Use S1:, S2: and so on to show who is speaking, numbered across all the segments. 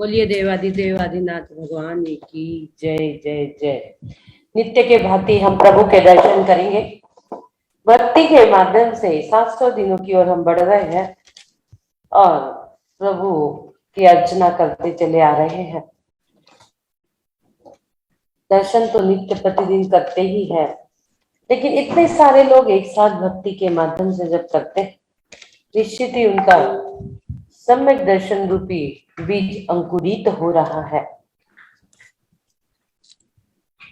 S1: बोलिए देवादिदेव आदिनाथ भगवान की जय जय जय। नित्य के भांति हम प्रभु के दर्शन करेंगे। भक्ति के माध्यम से 700 दिनों की ओर हम बढ़ रहे हैं और प्रभु की अर्चना करते चले आ रहे हैं। दर्शन तो नित्य प्रतिदिन करते ही है, लेकिन इतने सारे लोग एक साथ भक्ति के माध्यम से जब करते हैं, निश्चित ही उनका सम्यक दर्शन रूपी बीज अंकुरित हो रहा है।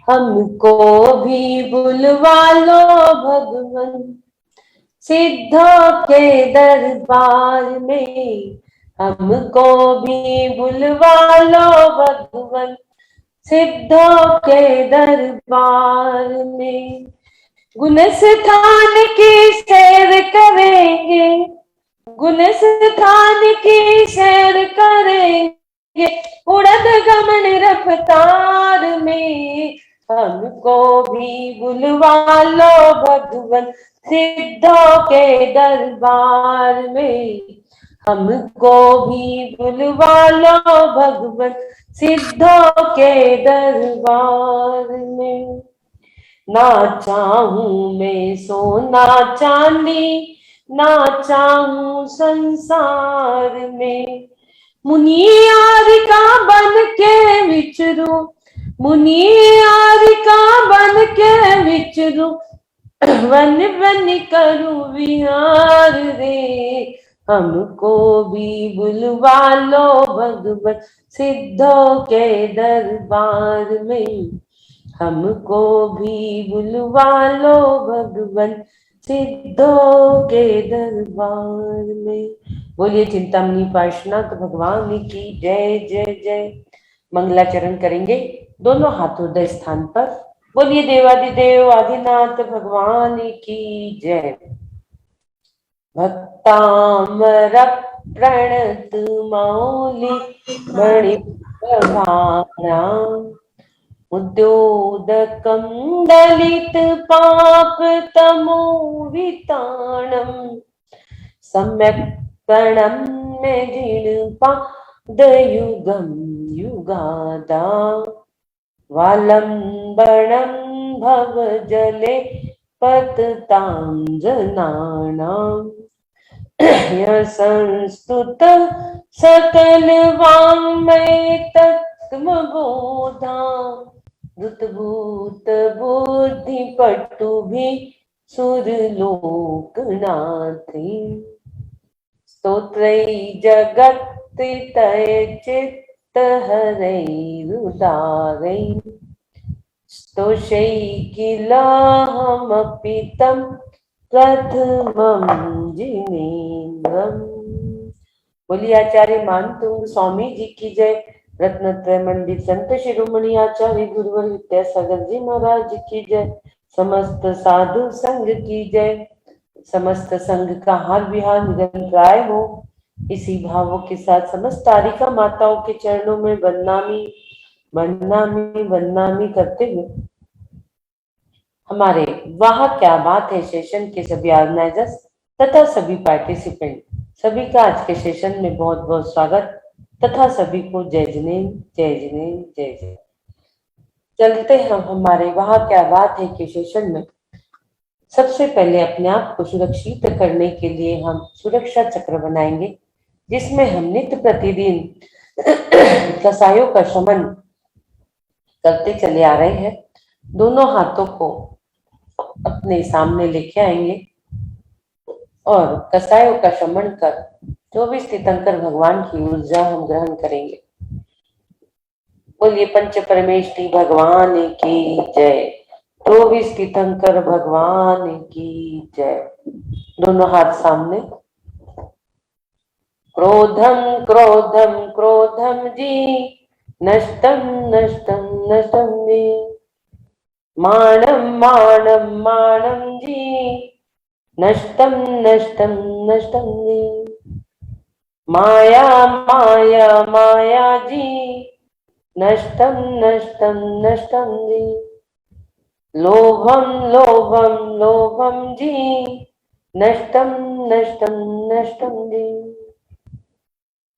S1: हमको भी बुलवा लो भगवन सिद्धों के दरबार में, हमको भी बुलवा लो भगवन सिद्धों के दरबार में। गुणस्थान की सैर करेंगे, गुणस्थान की सैर करेंगे, उड़द गमन रफ्तार में। हमको भी बुलवा लो भगवन सिद्धों के दरबार में, हमको भी बुलवा लो भगवन सिद्धों के दरबार में। ना चाहूं मैं सोना चांदी, ना चाहूं संसार में, मुनियारिका बन के विचरूं, मुनियारिका बन के विचरूं, वन वन करूं विहार रे। हमको भी बुलवा लो भगवन सिद्धों के दरबार में, हमको भी बुलवा लो भगवन सिद्धों के दरबार में। बोलिए चिंतामणि पार्श्वनाथ भगवान की जय जय जय। मंगलाचरण करेंगे दोनों हाथ हृदय स्थान पर। बोलिए देवादिदेव आदिनाथ भगवान की जय। भक्तामर प्रणत मौलि मणि प्रभाराम, उद्योदकं दलित पाप तमोविताणं, सम्यक् प्रणम्य जिह्वादयुगं युगादा, वालम्बनं भवजले पततां जनानां, संस्तुत सकल वाङ्मय तत्त्वबोधा, भूत बुद्धि पट्टु भी सुरलोकनाथी, स्तोत्रै जगत्तय चित्त हरैरुदारै, स्तोषै किलाहमपि तं प्रथमं जिनेन्द्रम्। बोलिए आचार्य मानतुंग स्वामी जी की जय। रत्नत्रय मंडित संत शिरोमणि आचार्य गुरुवर विद्यासागर जी महाराज की जय। समस्त साधु संघ की जय। समस्त संघ का हार विहार निरंतराय हो, इसी भावों के साथ समस्त तारिका माताओं के चरणों में वंदनामी वंदनामी वंदनामी करते हुए हमारे वाह क्या बात है सेशन के सभी ऑर्गेनाइजर्स तथा सभी पार्टिसिपेंट सभी का आज के सेशन में बहुत बहुत स्वागत तथा सभी को जय जिनेन्द्र जय जिनेन्द्र जय जय। चलते हम हमारे वाह क्या बात है के सेशन में। सबसे पहले अपने आप को सुरक्षित करने के लिए हम सुरक्षा चक्र बनाएंगे, जिसमें हम नित्य प्रतिदिन कसायों का शमन करते चले आ रहे हैं। दोनों हाथों को अपने सामने लेके आएंगे और कसायों का शमन कर 24 तीर्थंकर भगवान की ऊर्जा हम ग्रहण करेंगे। बोलिए पंच परमेष्ठी भगवान की जय। 24 तीर्थंकर भगवान की जय। दोनों हाथ सामने। क्रोधम क्रोधम क्रोधम जी, नष्टम नष्टम नष्टम जी, माणम माणम माणम जी, नष्टम नष्टम नष्टम जी, माया माया माया जी, नष्टम नष्टम नष्टम जी, लोभम लोभम लोभम जी, नष्टम नष्टम नष्टम जी,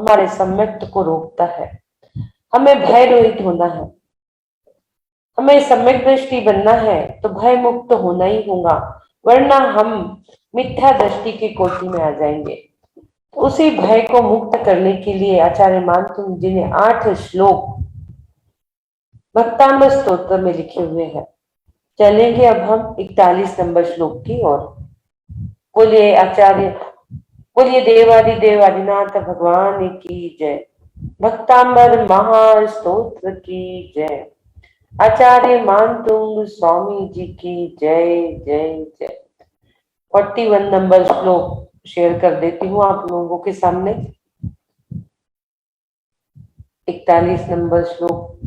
S1: हमारे सम्यक्त को रोकता है। हमें भय रहित होना है, हमें सम्यक दृष्टि बनना है तो भय मुक्त होना ही होगा, वरना हम मिथ्या दृष्टि की कोटि में आ जाएंगे। उसी भय को मुक्त करने के लिए आचार्य मानतुंग जी ने 8 श्लोक भक्तांब स्तोत्र में लिखे हुए हैं। चलेंगे अब हम 41 नंबर श्लोक की ओर। बोलिए देवादिदेव आदिनाथ भगवान की जय। भक्तांबर महास्तोत्र की जय। आचार्य मानतुंग स्वामी जी की जय जय जय। 41 नंबर श्लोक शेयर कर देती हूँ आप लोगों के सामने। 41 नंबर श्लोक,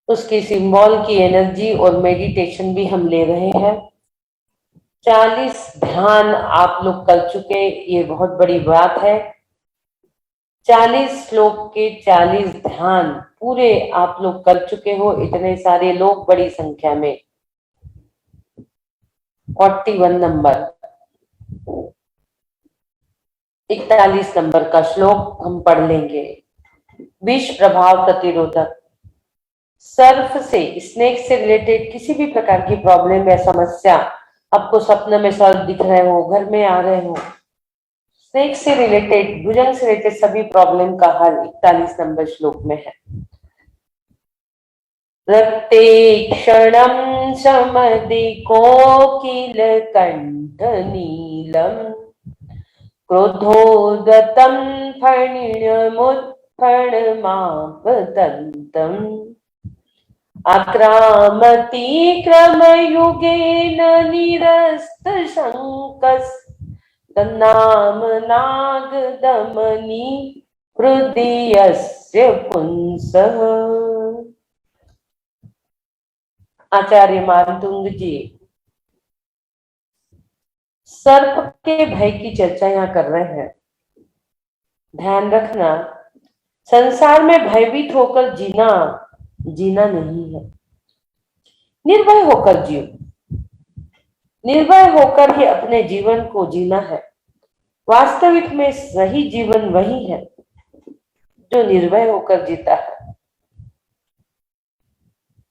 S1: उसकी सिंबल की एनर्जी और मेडिटेशन भी हम ले रहे हैं। 40 ध्यान आप लोग कर चुके, ये बहुत बड़ी बात है। 40 श्लोक के 40 ध्यान पूरे आप लोग कर चुके हो, इतने सारे लोग बड़ी संख्या में। 41 नंबर 41 नंबर का श्लोक हम पढ़ लेंगे। विष प्रभाव प्रतिरोधक। सर्प से, स्नेक से रिलेटेड किसी भी प्रकार की प्रॉब्लम या समस्या, आपको सपने में सर्प दिख रहे हो, घर में आ रहे हो, स्नेक से रिलेटेड, भुजंग से रिलेटेड सभी प्रॉब्लम का हल 41 नंबर श्लोक में है। रक्ते क्षणं समदि कोकिल कंठ नीलम क्रोधोदतं फणिर्मुत्फणमापतन्तम् आक्रामति क्रमयुगेन निरस्तशङ्कस् तन्नाम नागदमनी हृदयस्य पुंसः। आचार्य मानतुंग जी सर्प के भय की चर्चा यहाँ कर रहे हैं। ध्यान रखना, संसार में भयभीत होकर जीना नहीं है। निर्भय होकर जियो, निर्भय होकर ही अपने जीवन को जीना है। वास्तविक में सही जीवन वही है जो निर्भय होकर जीता है।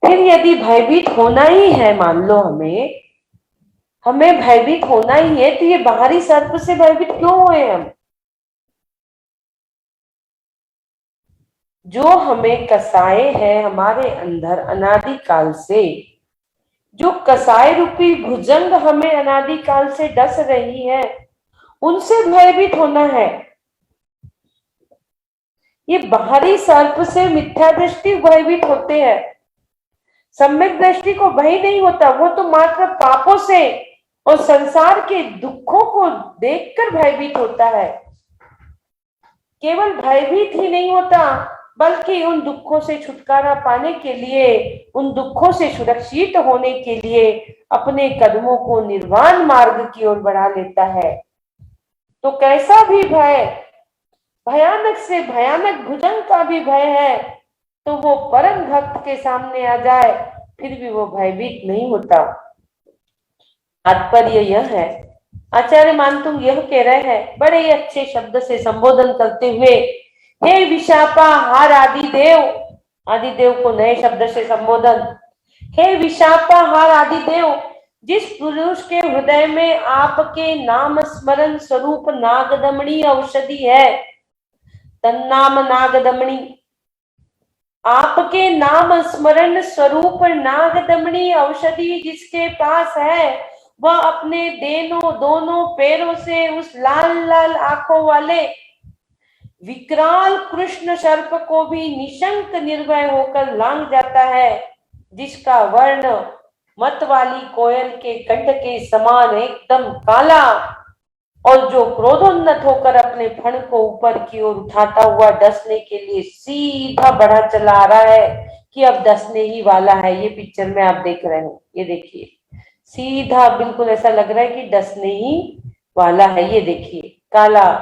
S1: फिर यदि भयभीत होना ही है, मान लो हमें भयभीत होना ही है, तो ये बाहरी सर्प से भयभीत क्यों हुए हम? जो हमें कसाए है हमारे अंदर अनादि काल से, जो कसाय रूपी भुजंग हमें अनादि काल से डस रही है, उनसे भयभीत होना है। ये बाहरी सर्प से मिथ्या दृष्टि भयभीत होते हैं, सम्यक दृष्टि को भय नहीं होता। वो तो मात्र पापों से और संसार के दुखों को देखकर भयभीत होता है। केवल भयभीत ही नहीं होता, बल्कि उन दुखों से छुटकारा पाने के लिए, उन दुखों से सुरक्षित होने के लिए अपने कदमों को निर्वाण मार्ग की ओर बढ़ा लेता है। तो कैसा भी भय, भयानक से भयानक भुजंग का भी भय है, तो वो परम भक्त के सामने आ जाए फिर भी वो भयभीत नहीं होता। तात्पर्य यह है, आचार्य मानतुंग यह कह रहे हैं, बड़े ही अच्छे शब्द से संबोधन करते हुए, हे विशापा हार आदिदेव, आदिदेव को नए शब्द से संबोधन, हे विशापा हार आदिदेव, जिस पुरुष के हृदय में आपके नाम स्मरण स्वरूप नागदमनी औषधि है, तन्नाम नागदमनी, आपके नाम स्मरण स्वरूप नागदमनी औषधि जिसके पास है, वह अपने दोनों पैरों से उस लाल लाल आंखों वाले विकराल कृष्ण सर्प को भी निशंक निर्भय होकर लांग जाता है, जिसका वर्ण मत वाली कोयल के कंठ के समान एकदम काला, और जो क्रोधोन्नत होकर अपने फण को ऊपर की ओर उठाता हुआ डसने के लिए सीधा बढ़ा चला आ रहा है कि अब डसने ही वाला है। ये पिक्चर में आप देख रहे हो, ये देखिए, सीधा बिल्कुल ऐसा लग रहा है कि डसने ही वाला है। ये देखिए, काला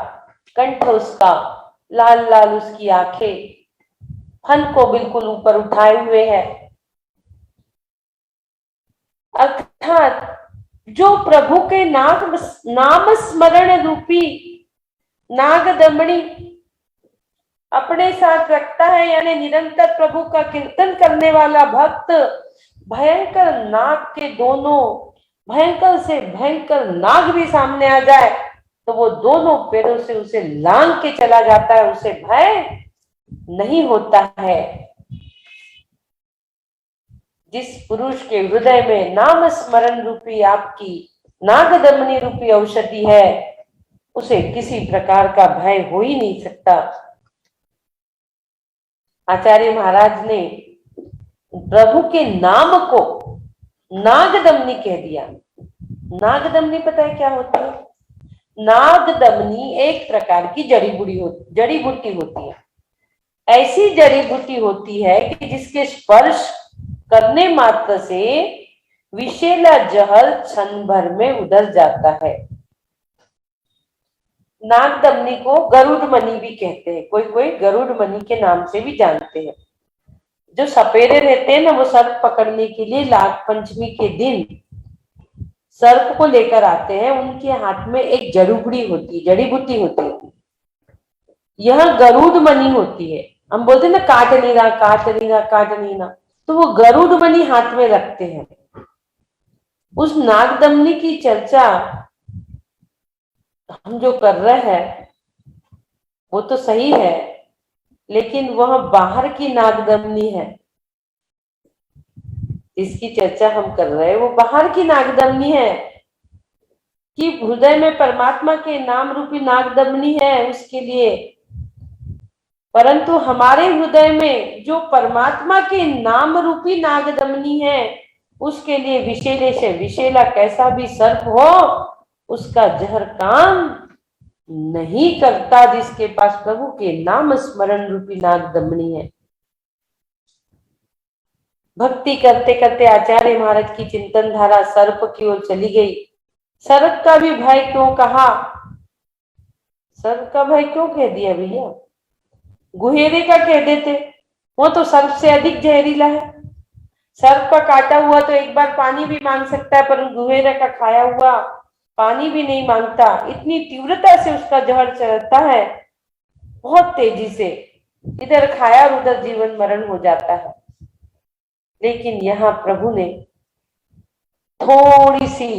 S1: कंठ उसका, लाल लाल उसकी आंखें, फन को बिल्कुल ऊपर उठाए हुए है। अर्थात जो प्रभु के नाम स्मरण रूपी नागदमनी अपने साथ रखता है, यानी निरंतर प्रभु का कीर्तन करने वाला भक्त भयंकर नाग के दोनों, भयंकर से भयंकर नाग भी सामने आ जाए तो वो दोनों पैरों से उसे लांग के चला जाता है, उसे भय नहीं होता है। जिस पुरुष के हृदय में नाम स्मरण रूपी आपकी नागदमनी रूपी औषधि है, उसे किसी प्रकार का भय हो ही नहीं सकता। आचार्य महाराज ने प्रभु के नाम को नागदमनी कह दिया। नागदमनी पता है क्या होती है? नागदमनी एक प्रकार की जड़ी बूटी होती है। ऐसी जड़ी बूटी होती है कि जिसके स्पर्श करने मात्र से विषैला जहर क्षण भर में उधर जाता है। नागदमनी को गरुड़ मणि भी कहते हैं, कोई कोई गरुड़ मणि के नाम से भी जानते हैं। जो सपेरे रहते हैं ना, वो सर्प पकड़ने के लिए नाग पंचमी के दिन सर्प को लेकर आते हैं। उनके हाथ में एक जड़ी बूटी होती है। यह गरुड़ मणि होती है। हम बोलते हैं ना, काट नहीं रहा, काट नहीं रहा, काट नहीं रहा, तो वो गरुड़ मणि हाथ में रखते हैं। उस नागदमनी की चर्चा हम जो कर रहे हैं वो तो सही है, लेकिन वह बाहर की नागदमनी है। इसकी चर्चा हम कर रहे हैं वो बाहर की नागदमनी है कि हृदय में परमात्मा के नाम रूपी नागदमनी है उसके लिए। परंतु हमारे हृदय में जो परमात्मा के नाम रूपी नागदमनी है, उसके लिए विषैले से विषैला कैसा भी सर्प हो, उसका जहर काम नहीं करता, जिसके पास प्रभु के नाम स्मरण रूपी नागदमनी है। भक्ति करते करते आचार्य महाराज की चिंतन धारा सर्प की ओर चली गई। सर्प का भी भय क्यों कहा? सर्प का भय क्यों कह दिया भैया? गुहेरे का कह देते, वो तो सर्प से अधिक जहरीला है। सर्प का काटा हुआ तो एक बार पानी भी मांग सकता है, पर गुहेरे का खाया हुआ पानी भी नहीं मांगता। इतनी तीव्रता से उसका जहर चलता है, बहुत तेजी से, इधर खाया और उधर जीवन मरण हो जाता है। लेकिन यहाँ प्रभु ने थोड़ी सी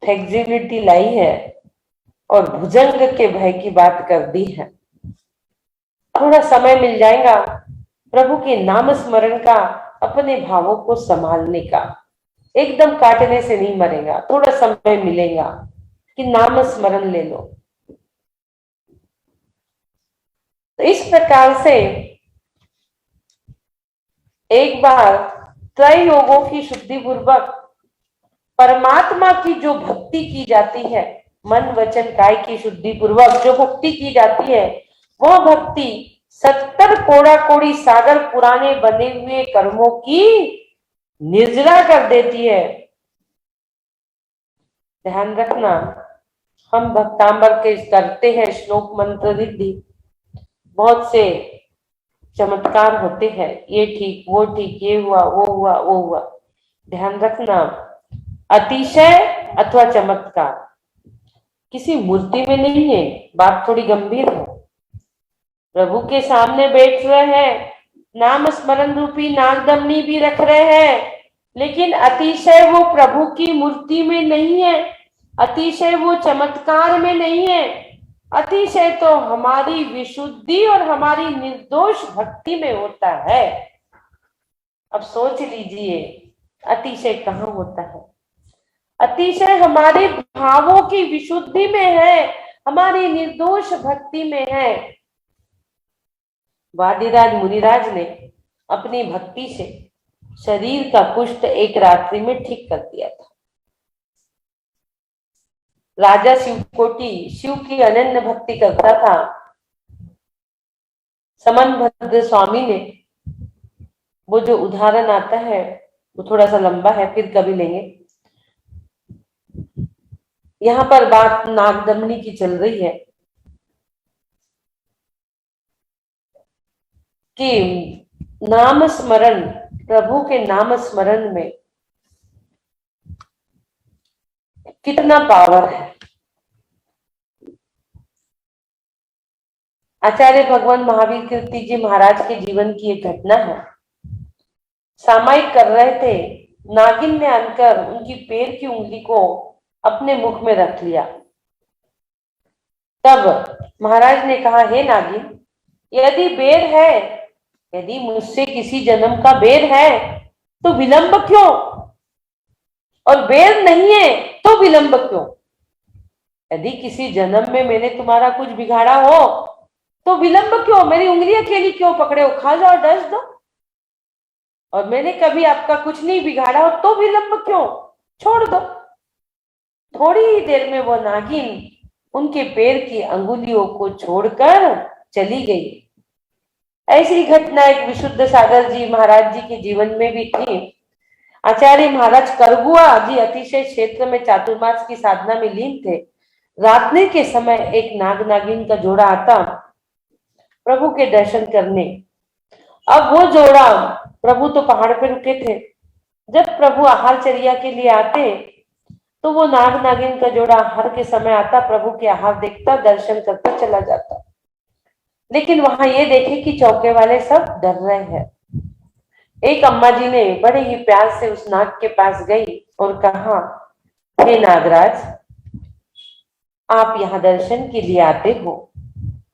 S1: फ्लेक्सिबिलिटी लाई है और भुजंग के भय की बात कर दी है। थोड़ा समय मिल जाएगा प्रभु के नाम स्मरण का, अपने भावों को संभालने का। एकदम काटने से नहीं मरेगा, थोड़ा समय मिलेगा कि नाम स्मरण ले लो। तो इस प्रकार से एक बार त्रय योगों की शुद्धि पूर्वक परमात्मा की जो भक्ति की जाती है, मन वचन काय की शुद्धि पूर्वक जो भक्ति की जाती है, वह भक्ति 70 कोड़ा कोड़ी सागर पुराने बने हुए कर्मों की निर्जरा कर देती है। ध्यान रखना, हम भक्तांबर के करते हैं श्लोक मंत्र रिद्धि, बहुत से चमत्कार होते हैं, ये ठीक वो ठीक, ये हुआ वो हुआ वो हुआ। ध्यान रखना, अतिशय अथवा चमत्कार किसी मूर्ति में नहीं है। बात थोड़ी गंभीर है। प्रभु के सामने बैठ रहे हैं, नाम स्मरण रूपी नागदमनी भी रख रहे हैं, लेकिन अतिशय वो प्रभु की मूर्ति में नहीं है, अतिशय वो चमत्कार में नहीं है। अतिशय तो हमारी विशुद्धि और हमारी निर्दोष भक्ति में होता है। अब सोच लीजिए, अतिशय कहाँ होता है? अतिशय हमारे भावों की विशुद्धि में है, हमारी निर्दोष भक्ति में है। वादिराज मुनिराज ने अपनी भक्ति से शरीर का कुष्ठ एक रात्रि में ठीक कर दिया था। राजा शिवकोटि शिव की अनन्य भक्ति करता था। समनभद्र स्वामी ने, वो जो उदाहरण आता है वो थोड़ा सा लंबा है, फिर कभी लेंगे। यहाँ पर बात नागदमनी की चल रही है कि नाम स्मरण, प्रभु के नाम स्मरण में कितना पावर है। आचार्य भगवान महावीर कीर्ति जी महाराज के जीवन की एक घटना है। सामायिक कर रहे थे, नागिन ने आकर उनकी पैर की उंगली को अपने मुख में रख लिया। तब महाराज ने कहा, हे नागिन, यदि बेर है, यदि मुझसे किसी जन्म का बेर है तो विलंब क्यों, और बेर नहीं है तो विलंब क्यों? यदि किसी जन्म में मैंने तुम्हारा कुछ बिगाड़ा हो तो विलंब क्यों? मेरी उंगली अकेली क्यों पकड़े हो? खा जाओ, डस दो। और मैंने कभी आपका कुछ नहीं बिगाड़ा हो तो विलंब क्यों? छोड़ दो। थोड़ी ही देर में वो नागिन उनके पैर की अंगुलियों को छोड़कर चली गई। ऐसी घटना एक विशुद्ध सागर जी महाराज जी के जीवन में भी थी। आचार्य महाराज करगुआ जी अतिशय क्षेत्र में चातुर्मास की साधना में लीन थे। रात्रि के समय एक नाग नागिन का जोड़ा आता प्रभु के दर्शन करने। अब वो जोड़ा, प्रभु तो पहाड़ पे रुके थे, जब प्रभु आहार चर्या के लिए आते तो वो नाग नागिन का जोड़ा आहार के समय आता, प्रभु के आहार देखता, दर्शन करता, चला जाता। लेकिन वहां ये देखे कि चौके वाले सब डर रहे हैं। एक अम्मा जी ने बड़े ही प्यार से उस नाग के पास गई और कहा, हे नागराज, आप यहाँ दर्शन के लिए आते हो,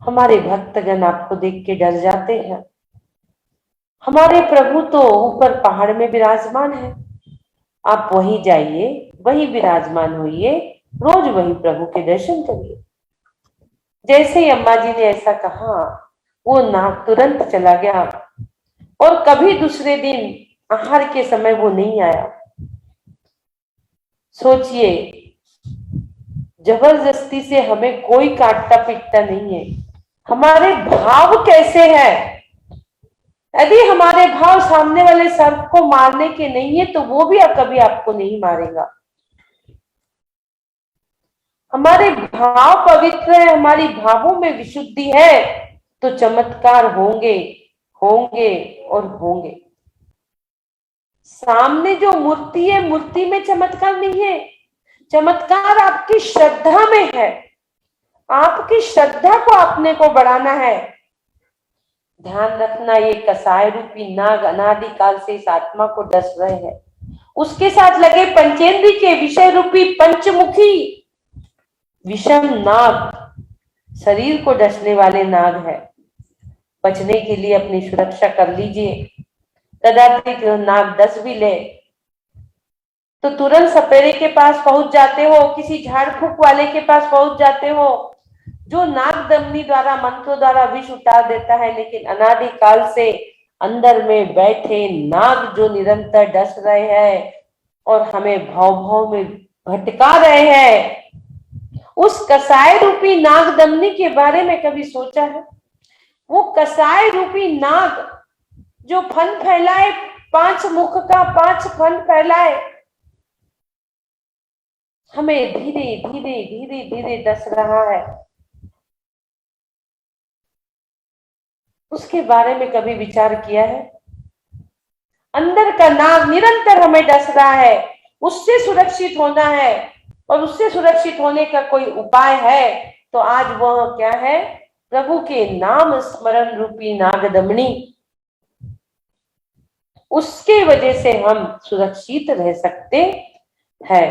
S1: हमारे भक्तगण आपको देख के डर जाते हैं। हमारे प्रभु तो ऊपर पहाड़ में विराजमान है, आप वहीं जाइए, वहीं विराजमान होइए, रोज वहीं प्रभु के दर्शन करिए। जैसे ही अम्मा जी ने ऐसा कहा, वो नाग तुरंत चला गया और कभी दूसरे दिन आहार के समय वो नहीं आया। सोचिए, जबरदस्ती से हमें कोई काटता पीटता नहीं है, हमारे भाव कैसे हैं? यदि हमारे भाव सामने वाले सर्प को मारने के नहीं है तो वो भी कभी आपको नहीं मारेगा। हमारे भाव पवित्र है, हमारी भावों में विशुद्धि है तो चमत्कार होंगे, होंगे और होंगे। सामने जो मूर्ति है, मूर्ति में चमत्कार नहीं है, चमत्कार आपकी श्रद्धा में है। आपकी श्रद्धा को अपने को बढ़ाना है। ध्यान रखना, ये कसाय रूपी नाग अनादि काल से इस आत्मा को डस रहे हैं। उसके साथ लगे पंचेंद्री के विषय रूपी पंचमुखी विषम नाग शरीर को डसने वाले नाग है। बचने के लिए अपनी सुरक्षा कर लीजिए। कदाचित नाग डस भी ले तो तुरंत सपेरे के पास पहुंच जाते हो, किसी झाड़ फूक वाले के पास पहुंच जाते हो जो नाग दमनी द्वारा, मंत्रों द्वारा विष उतार देता है। लेकिन अनादि काल से अंदर में बैठे नाग जो निरंतर डस रहे हैं और हमें भाव भाव में भटका रहे हैं, उस कसाय रूपी नाग दमनी के बारे में कभी सोचा है? वो कसाय रूपी नाग जो फन फैलाए, 5 मुख का 5 फन फैलाए, हमें धीरे धीरे धीरे धीरे डस रहा है। उसके बारे में कभी विचार किया है? अंदर का नाग निरंतर हमें डस रहा है, उससे सुरक्षित होना है। और उससे सुरक्षित होने का कोई उपाय है तो आज वह क्या है? प्रभु के नाम स्मरण रूपी नागदमनी। उसके वजह से हम सुरक्षित रह सकते हैं।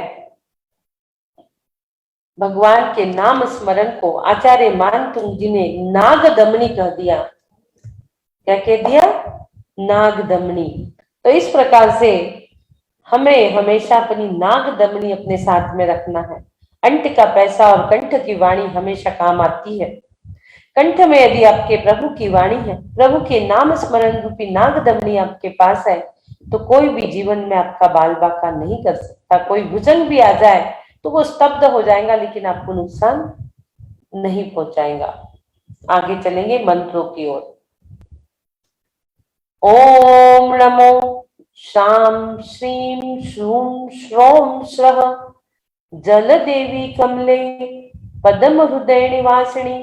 S1: भगवान के नाम स्मरण को आचार्य मानतुंग जी ने नागदमनी कह दिया। क्या कह दिया? नागदमनी। तो इस प्रकार से हमें हमेशा अपनी नागदमनी अपने साथ में रखना है। अंट का पैसा और कंठ की वाणी हमेशा काम आती है। कंठ में यदि आपके प्रभु की वाणी है, प्रभु के नाम स्मरण रूपी नागदमनी आपके पास है, तो कोई भी जीवन में आपका बाल बाका नहीं कर सकता। कोई भुजंग भी आ जाए तो वो स्तब्ध हो जाएगा, लेकिन आपको नुकसान नहीं पहुंचाएगा। आगे चलेंगे मंत्रों की ओर। ओम नमो शाम श्रीं श्रूं श्रौं श्रः जल देवी कमले पद्म हृदय निवासिनी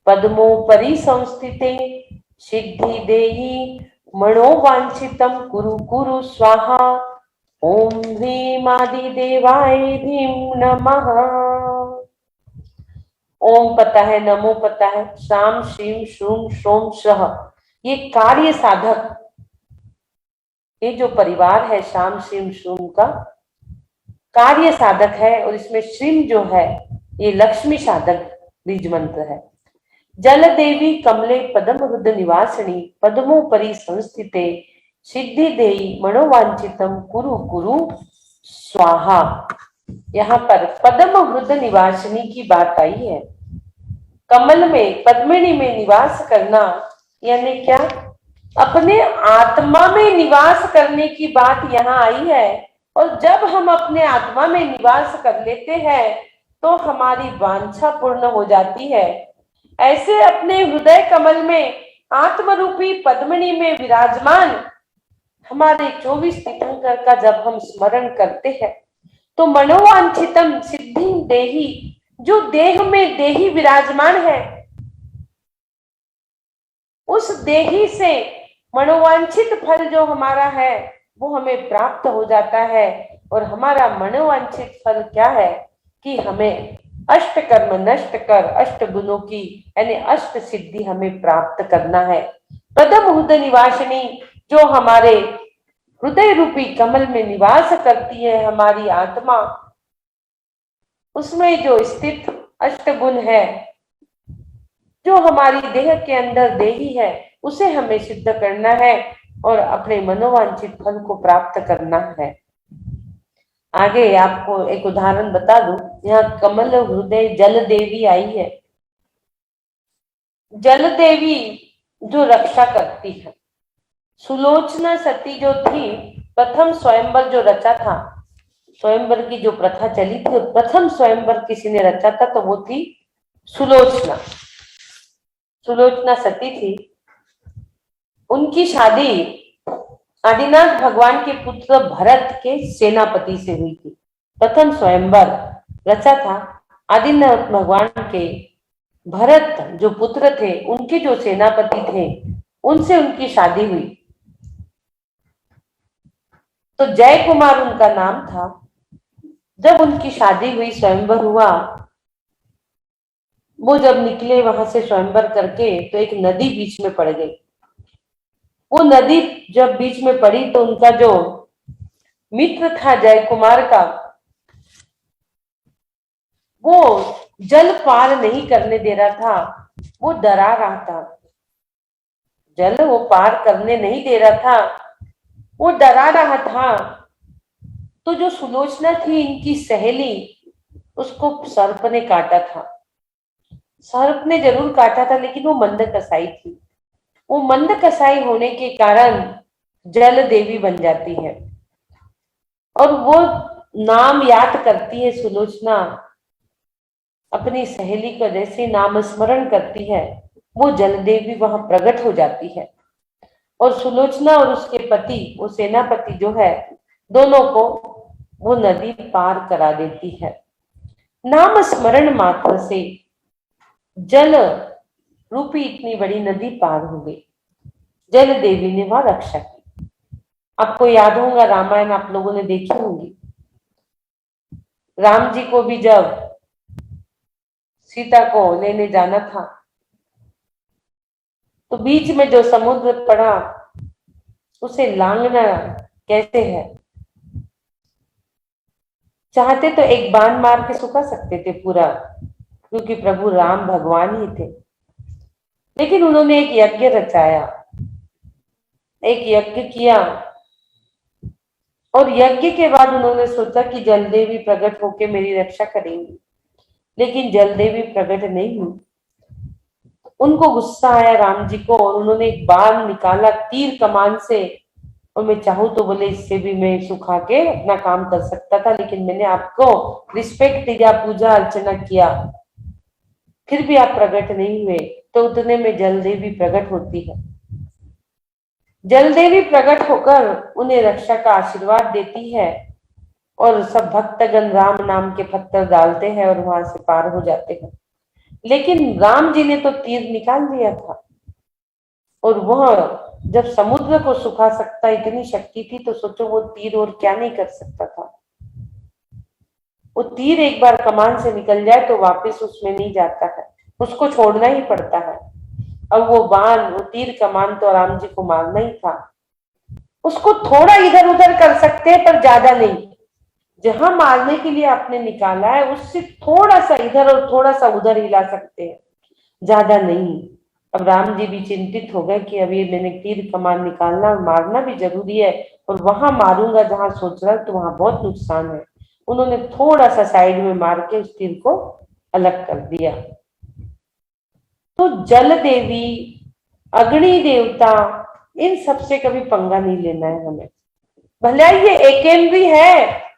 S1: पद्मोपरि संस्थिते सिद्धि देहि मनोवांछितं कुरु कुरु स्वाहा। ओम ह्रीं आदिदेवाय धीं नमः। ओम पता है, नमो पता है, शाम श्रीम श्रूम श्रोम श्रह, ये कार्य साधक, ये जो परिवार है शाम श्रीम श्रूम का कार्य साधक है। और इसमें श्रीम जो है ये लक्ष्मी साधक बीज मंत्र है। जल देवी कमले पदम हृद निवासिनी पद्मोपरि संस्थिते सिद्धि देई मनोवांछितम कुरु कुरु स्वाहा। यहाँ पर पद्म हृद निवासिनी की बात आई है। कमल में, पद्मिनी में निवास करना यानी क्या? अपने आत्मा में निवास करने की बात यहाँ आई है। और जब हम अपने आत्मा में निवास कर लेते हैं तो हमारी वांछा पूर्ण हो जाती है। ऐसे अपने हृदय कमल में आत्मरूपी पद्मिनी में विराजमान हमारे 24 तीर्थंकर का जब हम स्मरण करते हैं तो मनोवांछितम सिद्धि देही, जो देह में देही विराजमान है, उस देही से मनोवांछित फल जो हमारा है वो हमें प्राप्त हो जाता है। और हमारा मनोवांछित फल क्या है कि हमें अष्ट कर्म नष्ट कर अष्ट गुणों की यानी अष्ट सिद्धि हमें प्राप्त करना है। पद्म हृदय निवासिनी जो हमारे हृदय रूपी कमल में निवास करती है, हमारी आत्मा, उसमें जो स्थित अष्ट गुण है, जो हमारी देह के अंदर देही है, उसे हमें सिद्ध करना है और अपने मनोवांछित फल को प्राप्त करना है। आगे आपको एक उदाहरण बता दूं, यहाँ कमल हृदय जल देवी आई है। जल देवी जो रक्षा करती है, सुलोचना सती जो थी, प्रथम स्वयंवर जो रचा था, स्वयंवर की जो प्रथा चली थी, प्रथम स्वयंवर किसी ने रचा था तो वो थी सुलोचना। सुलोचना सती थी, उनकी शादी आदिनाथ भगवान के पुत्र भरत के सेनापति से हुई थी। प्रथम स्वयंवर रचा था, आदिनाथ भगवान के भरत जो पुत्र थे, उनके जो सेनापति थे, उनसे उनकी शादी हुई। तो जय कुमार उनका नाम था। जब उनकी शादी हुई, स्वयंवर हुआ, वो जब निकले वहां से स्वयंवर करके तो एक नदी बीच में पड़ गई। वो नदी जब बीच में पड़ी तो उनका जो मित्र था जय कुमार का, वो जल पार नहीं करने दे रहा था, वो डरा रहा था। जल वो पार करने नहीं दे रहा था, वो डरा रहा था। तो जो सुलोचना थी, इनकी सहेली, उसको सर्प ने काटा था। सर्प ने जरूर काटा था लेकिन वो मंद कसाई थी। वो मंद कसाई होने के कारण जल देवी बन जाती है और वो नाम याद करती है। सुलोचना अपनी सहेली का जैसे नाम स्मरण करती है, वो जल देवी वहां प्रकट हो जाती है और सुलोचना और उसके पति, वो सेनापति जो है, दोनों को वो नदी पार करा देती है। नाम स्मरण मात्र से जल रूपी इतनी बड़ी नदी पार हो गई। जल देवी ने वहां रक्षा की। आपको याद होगा, रामायण आप लोगों ने देखी होगी। राम जी को भी जब सीता को लेने जाना था तो बीच में जो समुद्र पड़ा, उसे लांघना कैसे है? चाहते तो एक बाण मार के सुखा सकते थे पूरा, क्योंकि प्रभु राम भगवान ही थे, लेकिन उन्होंने एक यज्ञ रचाया, एक यज्ञ किया और यज्ञ के बाद उन्होंने सोचा कि जल देवी प्रकट होके मेरी रक्षा करेंगी, लेकिन जल देवी प्रकट नहीं हुई। उनको गुस्सा आया राम जी को और उन्होंने एक बाण निकाला तीर कमान से, और मैं चाहूं तो बोले इससे भी मैं सुखा के अपना काम कर सकता था, लेकिन मैंने आपको रिस्पेक्ट दिया, पूजा अर्चना किया, फिर भी आप प्रकट नहीं हुए। तो उतने में जल देवी प्रकट होती है। जल देवी प्रकट होकर उन्हें रक्षा का आशीर्वाद देती है और सब भक्तगण राम नाम के पत्थर डालते हैं और वहां से पार हो जाते हैं। लेकिन राम जी ने तो तीर निकाल दिया था और वह जब समुद्र को सुखा सकता इतनी शक्ति थी, तो सोचो वो तीर और क्या नहीं कर सकता था। वो तीर एक बार कमान से निकल जाए तो वापस उसमें नहीं जाता है, उसको छोड़ना ही पड़ता है। अब वो बाण, वो तीर कमान तो राम जी को मारना ही था, उसको थोड़ा इधर उधर कर सकते हैं पर ज्यादा नहीं। जहां मारने के लिए आपने निकाला है उससे थोड़ा सा इधर और थोड़ा सा उधर हिला सकते हैं, ज्यादा नहीं। अब राम जी भी चिंतित हो गए कि अभी मैंने तीर कमान निकालना और मारना भी जरूरी है, और वहां मारूंगा जहां सोच रहा तो वहां बहुत नुकसान है। उन्होंने थोड़ा सा साइड में मार के उस तीर को अलग कर दिया। तो जल देवी, अग्नि देवता, इन सबसे कभी पंगा नहीं लेना है हमें। भले ये एकेंद्री है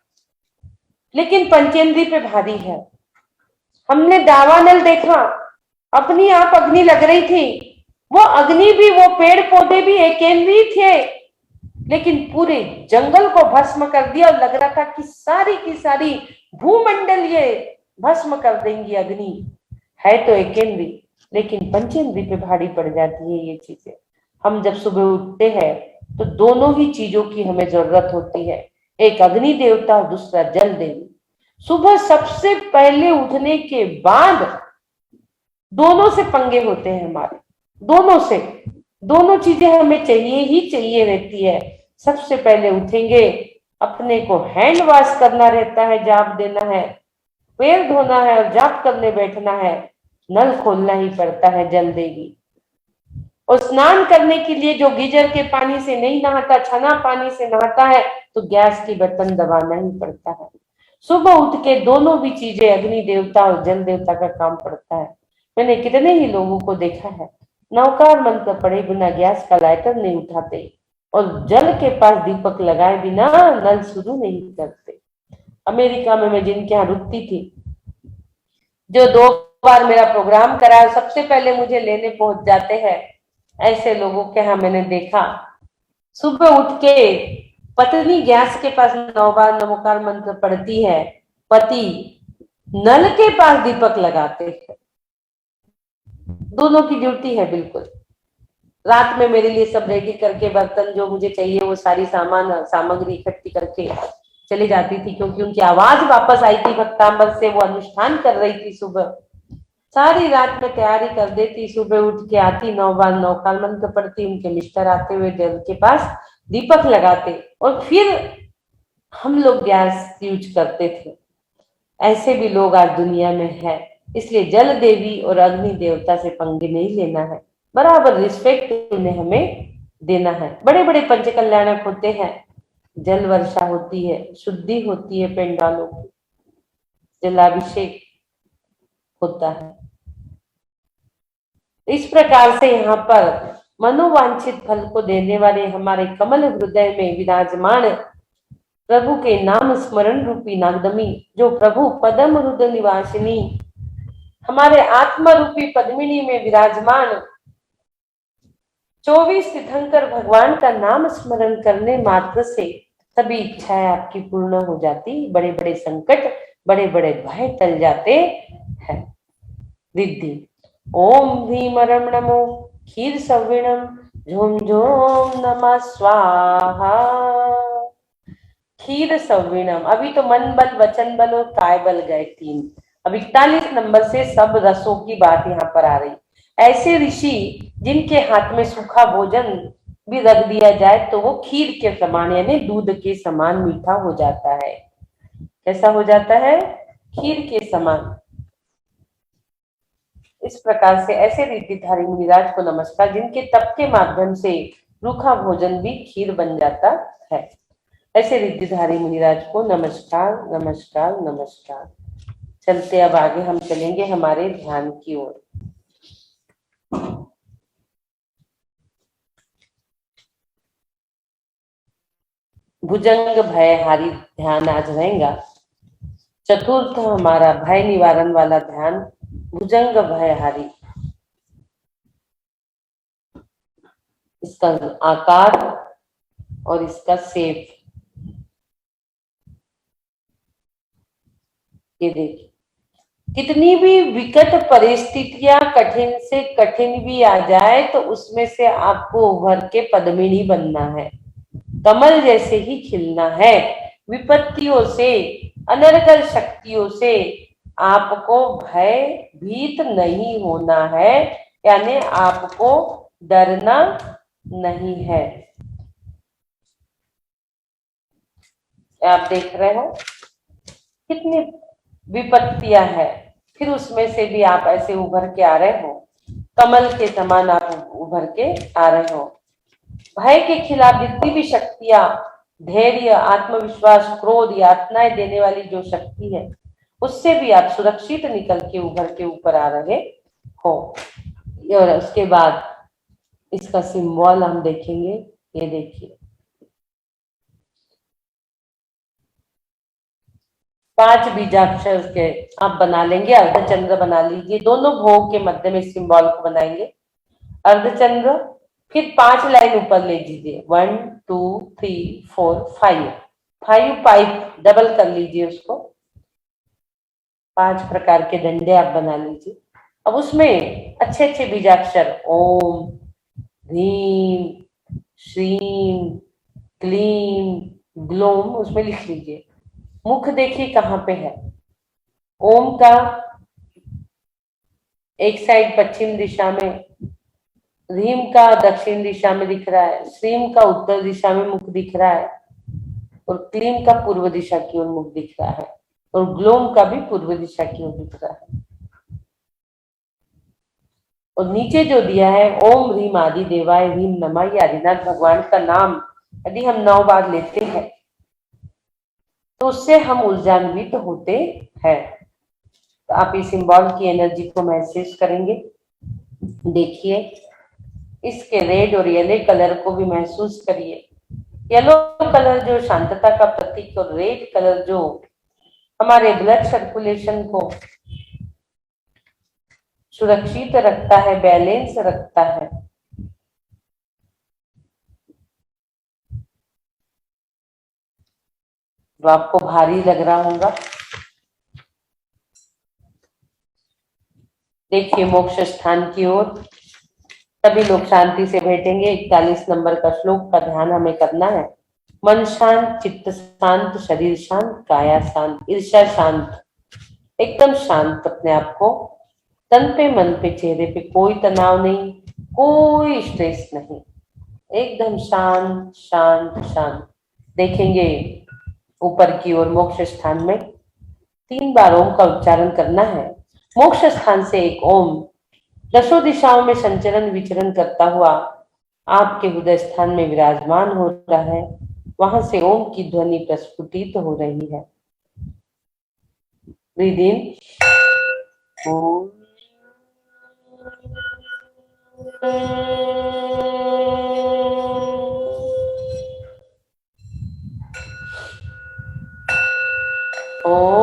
S1: लेकिन पंचेंद्री पे भारी है। हमने दावानल देखा, अपनी आप अग्नि लग रही थी, वो अग्नि भी, वो पेड़ पौधे भी एकेंद्री थे, लेकिन पूरे जंगल को भस्म कर दिया और लग रहा था कि सारी की सारी भूमंडल ये भस्म कर देंगी। अग्नि है तो एकेंद्री, लेकिन पंचेंद्री पे भारी पड़ जाती है ये चीजें। हम जब सुबह उठते हैं तो दोनों ही चीजों की हमें जरूरत होती है, एक अग्नि देवता और दूसरा जल देवी। सुबह सबसे पहले उठने के बाद दोनों से पंगे होते हैं हमारे, दोनों से। दोनों चीजें हमें चाहिए ही चाहिए रहती है। सबसे पहले उठेंगे, अपने को हैंड वॉश करना रहता है, जाप देना है, पैर धोना है और जाप करने बैठना है, नल खोलना ही पड़ता है जल देगी। और स्नान करने के लिए जो गीजर के पानी से नहीं नहाता, छना पानी से नहाता है, तो गैस की बटन दबाना ही पड़ता है। सुबह उठ के दोनों भी चीजें, अग्नि देवता और जल देवता का काम पड़ता है। मैंने कितने ही लोगों को देखा है, नौकार मंत्र पढ़े बिना गैस का लाइटर नहीं उठाते और जल के पास दीपक लगाए बिना नल शुरू नहीं करते। अमेरिका में मैं जिनके यहाँ रुकती थी, जो 2 बार मेरा प्रोग्राम करा, सबसे पहले मुझे लेने पहुंच जाते हैं, ऐसे लोगों के यहाँ मैंने देखा, सुबह उठ के पत्नी गैस के पास 9 बार नमोकार मंत्र पढ़ती है, पति नल के पास दीपक लगाते हैं। दोनों की ड्यूटी है बिल्कुल। रात में मेरे लिए सब रेडी करके, बर्तन जो मुझे चाहिए वो सारी सामग्री इकट्ठी करके चली जाती थी, क्योंकि उनकी आवाज वापस आई थी भक्तांबर से, वो अनुष्ठान कर रही थी सुबह। सारी रात में तैयारी कर देती, सुबह उठ के आती, 9 बार नौकार मंत्र पढ़ती, उनके मिस्टर आते हुए जल के पास दीपक लगाते और फिर हम लोग गैस यूज करते थे। ऐसे भी लोग आज दुनिया में है, इसलिए जल देवी और अग्नि देवता से पंगे नहीं लेना है, बराबर रिस्पेक्ट उन्हें हमें देना है। बड़े बड़े पंच कल्याणक होते हैं, जल वर्षा होती है, शुद्धि होती है, पेंडालों की जलाभिषेक होता है। इस प्रकार से यहाँ पर मनोवांछित फल को देने वाले हमारे कमल हृदय में विराजमान प्रभु के नाम स्मरण रूपी नागदमी, जो प्रभु पदम हृदय निवासिनी हमारे आत्मा रूपी पद्मिनी में विराजमान 24 तीर्थंकर भगवान का नाम स्मरण करने मात्र से सभी इच्छाएं आपकी पूर्ण हो जाती, बड़े बड़े संकट, बड़े बड़े भय टल जाते हैं। रिद्धि ओम भीमरम नमो क्षीर सविणम झोम झोम नमः स्वाहा। क्षीर सविणम, अभी तो मन बल, वचन बल और काय बल गए 3, अब 41 नंबर से सब रसों की बात यहाँ पर आ रही। ऐसे ऋषि जिनके हाथ में सूखा भोजन भी रख दिया जाए तो वो खीर के समान, यानी दूध के समान मीठा हो जाता है। कैसा हो जाता है? खीर के समान। इस प्रकार से ऐसे रिद्धिधारी मुनिराज को नमस्कार, जिनके तप के माध्यम से रूखा भोजन भी खीर बन जाता है। ऐसे रिद्धिधारी मुनिराज को नमस्कार नमस्कार नमस्कार। चलते अब आगे हम चलेंगे हमारे ध्यान की ओर। भुजंग भयहारी ध्यान आज रहेगा। चतुर्थ हमारा भय निवारण वाला ध्यान, भुजंग भयहारी। इसका आकार और इसका शेप ये देखिए, कितनी भी विकट परिस्थितियां कठिन से कठिन भी आ जाए तो उसमें से आपको उभर के पद्मिनी बनना है, कमल जैसे ही खिलना है। विपत्तियों से, अनर्गल शक्तियों से आपको भयभीत नहीं होना है, यानी आपको डरना नहीं है। आप देख रहे हो कितनी विपत्तियां हैं, फिर उसमें से भी आप ऐसे उभर के आ रहे हो, कमल के समान आप उभर के आ रहे हो। भय के खिलाफ जितनी भी शक्तियां, धैर्य, आत्मविश्वास, क्रोध, यातनाएं देने वाली जो शक्ति है, उससे भी आप सुरक्षित निकल के उभर के ऊपर आ रहे हो। और उसके बाद इसका सिंबल हम देखेंगे। ये देखिए, 5 बीजाक्षर के आप बना लेंगे, अर्धचंद्र बना लीजिए, दोनों भोग के मध्य में इस सिंबल को बनाएंगे अर्धचंद्र। फिर 5 लाइन ऊपर ले लीजिए, 1 2 3 4 5, 5 पाइप डबल कर लीजिए उसको, 5 प्रकार के डंडे आप बना लीजिए। अब उसमें अच्छे अच्छे बीजाक्षर ओम, ह्रीम, श्रीम, क्लीम, ग्लोम उसमें लिख लीजिए। मुख देखिए कहाँ पे है। ओम का एक साइड पश्चिम दिशा में, ह्रीम का दक्षिण दिशा में दिख रहा है, श्रीम का उत्तर दिशा में मुख दिख रहा है, और क्लीम का पूर्व दिशा की ओर मुख दिख रहा है, और ग्लोम का भी पूर्व दिशा की ओर दिख रहा है। और नीचे जो दिया है ओम ह्रीम आदि देवाय ह्रीम नमः, ये आदिनाथ भगवान का नाम यदि हम 9 बार लेते हैं तो उससे हम ऊर्जान्वित होते हैं। तो आप इस सिंबल की एनर्जी को महसूस करेंगे। देखिए, इसके रेड और येलो कलर को भी महसूस करिए। येलो कलर जो शांतता का प्रतीक, और रेड कलर जो हमारे ब्लड सर्कुलेशन को सुरक्षित रखता है, बैलेंस रखता है। जो आपको भारी लग रहा होगा, देखिए मोक्ष स्थान की ओर सभी लोग शांति से बैठेंगे। 41 नंबर का श्लोक का ध्यान हमें करना है। मन शांत, चित्त शांत, शरीर शांत, काया शांत, ईर्ष्या शांत, एकदम शांत अपने आप को। तन पे, मन पे, चेहरे पे कोई तनाव नहीं, कोई स्ट्रेस नहीं, एकदम शांत शांत शांत। देखेंगे ऊपर की ओर मोक्ष स्थान में 3 बार ओम का उच्चारण करना है। मोक्ष स्थान से एक ओम दसों दिशाओं में संचरण विचरण करता हुआ आपके हृदय स्थान में विराजमान हो रहा है। वहां से ओम की ध्वनि प्रस्फुटित हो रही है। ब्रीद इन, ओम, ओम,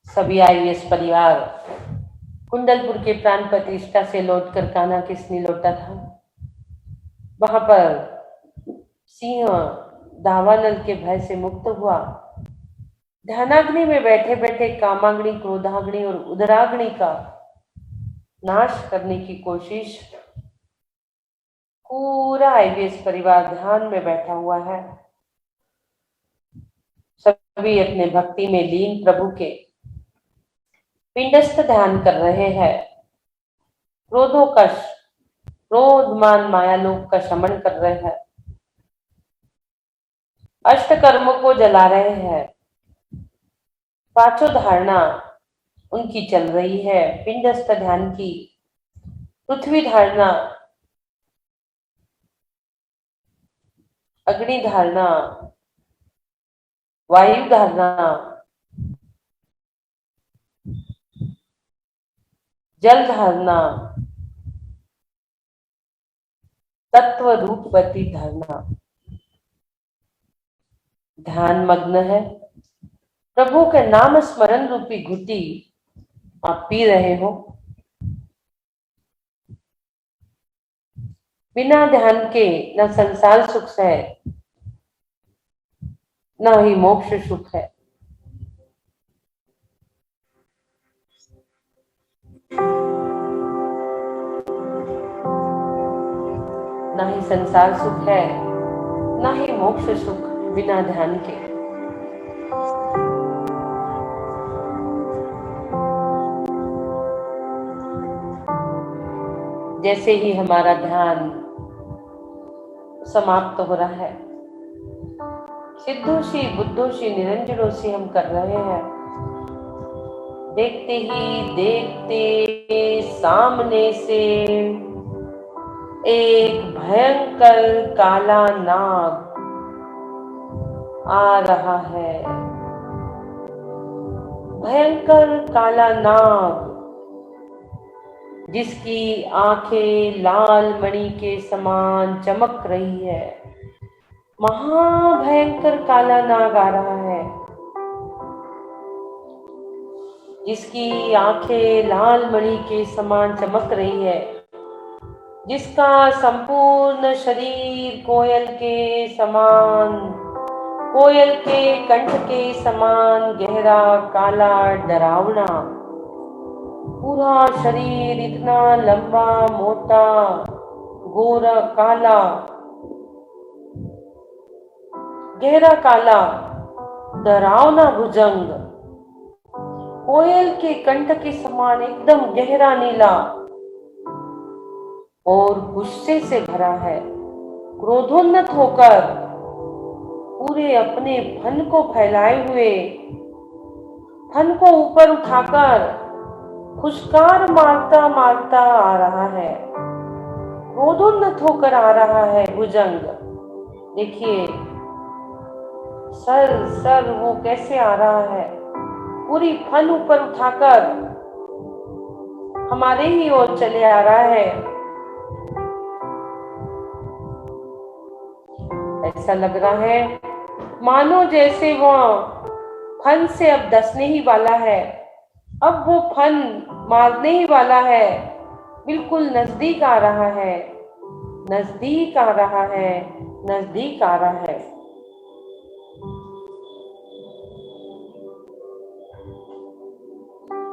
S1: सभी आईएएस परिवार कुंडलपुर के प्राण प्रतिष्ठा से लौटकर कान्हा किसने लौटा था, वहां पर सिंह दावानल के भय से मुक्त हुआ। ध्यानाग्नि में बैठे बैठे कामाग्नि, क्रोधाग्नि और उदराग्नि का नाश करने की कोशिश। पूरा आईवीएस परिवार ध्यान में बैठा हुआ है। सभी अपने भक्ति में लीन प्रभु के पिंडस्थ ध्यान कर रहे हैं। क्रोधों का, क्रोध मान माया लोक का शमन कर रहे हैं। अष्ट कर्मों को जला रहे हैं। पांचों धारणा उनकी चल रही है। पिंडस्थ ध्यान की, पृथ्वी धारणा, अग्नि धारणा, वायु धारणा, जल धारणा, तत्व रूपवती धरना। ध्यान मग्न है, प्रभु के नाम स्मरण रूपी घुटी आप पी रहे हो। बिना ध्यान के न संसार सुख है न ही मोक्ष सुख है। न ही संसार सुख है न ही मोक्ष सुख बिना ध्यान के। जैसे ही हमारा ध्यान समाप्त हो रहा है, सिद्धोशी बुद्धोशी निरंजनोशी हम कर रहे हैं। देखते ही देखते सामने से एक भयंकर काला नाग आ रहा है। भयंकर काला नाग जिसकी आंखें लाल मणि के समान चमक रही है। महाभयंकर काला नाग आ रहा है जिसकी आंखें लाल मणि के समान चमक रही है, जिसका संपूर्ण शरीर कोयल के समान, कोयल के कंठ के समान गहरा काला डरावना, पूरा शरीर इतना लंबा मोटा गोरा काला, गहरा काला डरावना भुजंग, कोयल के कंठ के समान एकदम गहरा नीला और गुस्से से भरा है। क्रोधोन्नत होकर पूरे अपने फन को फैलाए हुए, फन को ऊपर उठाकर फुसकार मारता मारता आ रहा है। क्रोधोन्नत होकर आ रहा है भुजंग। देखिए सर वो कैसे आ रहा है, पूरी फन ऊपर उठाकर हमारे ही ओर चले आ रहा है। ऐसा लग रहा है मानो जैसे वो फन से अब डसने ही वाला है, अब वो फन मारने ही वाला है। बिल्कुल नजदीक आ रहा है, नजदीक आ रहा है, नजदीक आ रहा है।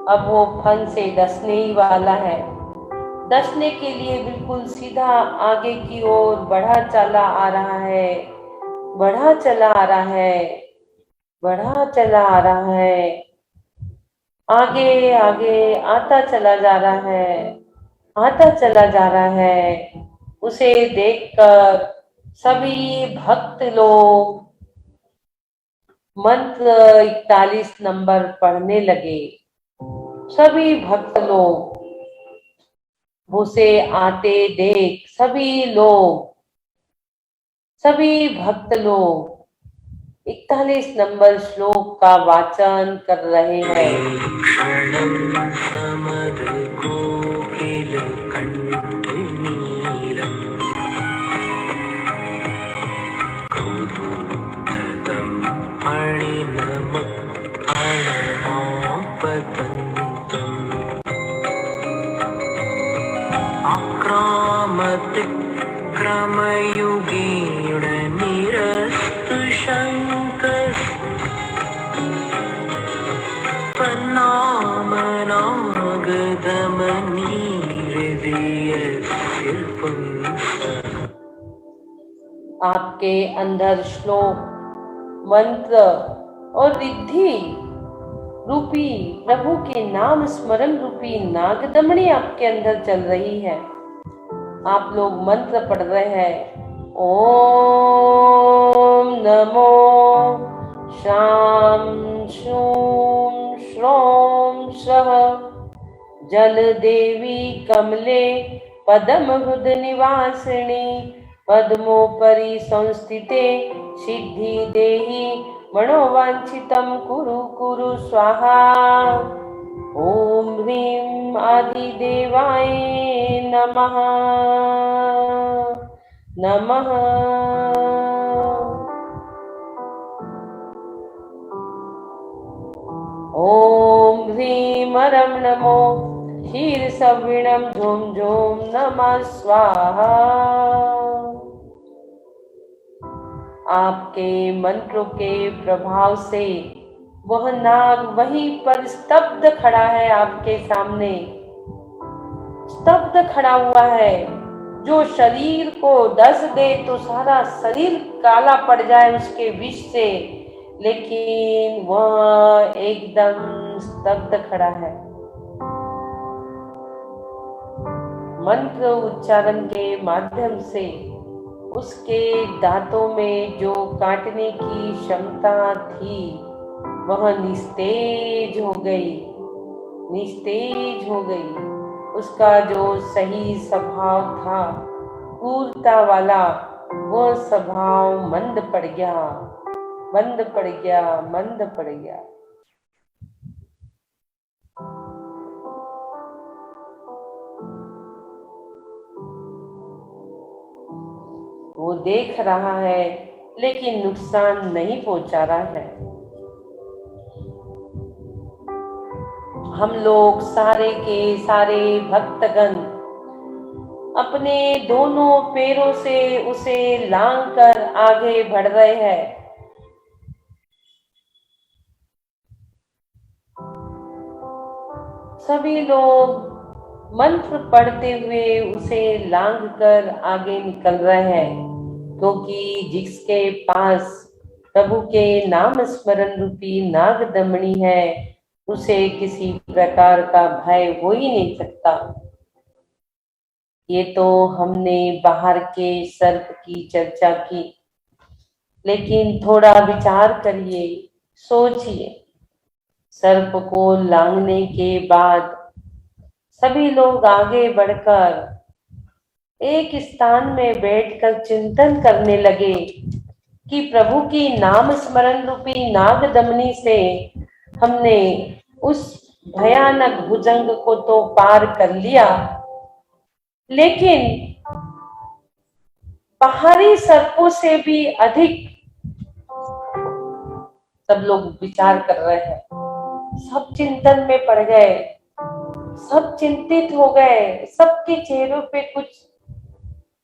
S1: अब वो फन से डसने ही वाला है। डसने के लिए बिल्कुल सीधा आगे की ओर बढ़ा चला आ रहा है, बढ़ा चला आ रहा है, बढ़ा चला आ रहा है। आगे आगे आता चला जा रहा है, आता चला जा रहा है। उसे देखकर सभी भक्त लोग मंत्र 41 नंबर पढ़ने लगे। सभी भक्त लोग उसे आते देख सभी भक्त लोग 41 नंबर श्लोक का वाचन कर रहे हैं।
S2: क्रमयुगीण निरस्तु शंकर
S1: आपके अंदर श्लोक मंत्र और रिद्धि रूपी प्रभु के नाम स्मरण रूपी नागदमनी आपके अंदर चल रही है। आप लोग मंत्र पढ़ रहे हैं। ओम नमो शाम शूम श्रोम सह जल देवी कमले पदम हृद निवासिनी पद्मोपरि संस्थिते सिद्धि देहि मनोवांछितं कुरु कुरु स्वाहा। ओम ह्रीं आदिदेवाय नमः। नमः। ॐ ह्रीं ह्रं नमो क्षीरसविणं झुं झुं नमः स्वाहा। आपके मंत्रों के प्रभाव से वह नाग वहीं पर स्तब्ध खड़ा है, आपके सामने स्तब्ध खड़ा हुआ है। जो शरीर को डस दे तो सारा शरीर काला पड़ जाए उसके विष से, लेकिन वह एकदम स्तब्ध खड़ा है। मंत्र उच्चारण के माध्यम से उसके दांतों में जो काटने की क्षमता थी वह निस्तेज हो गई, निस्तेज हो गई। उसका जो सही स्वभाव था, क्रूरता वाला, वो स्वभाव मंद पड़ गया, मंद पड़ गया, मंद पड़ गया। वो देख रहा है लेकिन नुकसान नहीं पहुंचा रहा है। हम लोग सारे के सारे भक्तगण अपने दोनों पैरों से उसे लांग कर आगे बढ़ रहे हैं। सभी लोग मंत्र पढ़ते हुए उसे लांग कर आगे निकल रहे हैं, क्योंकि जिसके पास प्रभु के नाम स्मरण रूपी नाग दमनी है उसे किसी प्रकार का भय हो ही नहीं सकता। ये तो हमने बाहर के सर्प की चर्चा की, लेकिन थोड़ा विचार करिए, सोचिए। सर्प को लांघने के बाद सभी लोग आगे बढ़कर एक स्थान में बैठकर चिंतन करने लगे कि प्रभु की नाम स्मरण रूपी नाग दमनी से हमने उस भयानक भुजंग को तो पार कर लिया, लेकिन बाहरी सर्पों से भी अधिक सब लोग विचार कर रहे हैं। सब चिंतन में पड़ गए, सब चिंतित हो गए। सबके चेहरों पे कुछ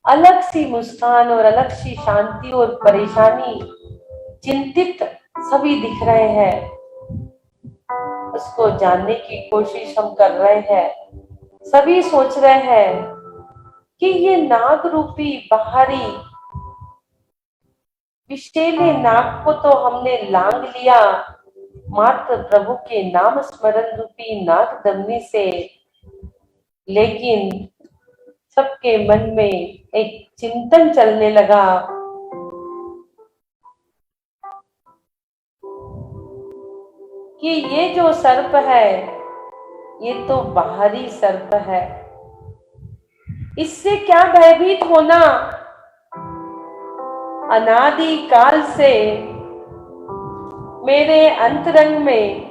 S1: अलग सी मुस्कान और अलग सी शांति और परेशानी, चिंतित सभी दिख रहे हैं। उसको जानने की कोशिश हम कर रहे हैं। सभी सोच रहे हैं कि ये नाग रूपी बाहरी विषैले नाग को तो हमने लांग लिया मात्र प्रभु के नाम स्मरण रूपी नाग दमनी से, लेकिन सबके मन में एक चिंतन चलने लगा कि ये जो सर्प है ये तो बाहरी सर्प है, इससे क्या भयभीत होना। अनादि काल से मेरे अंतरंग में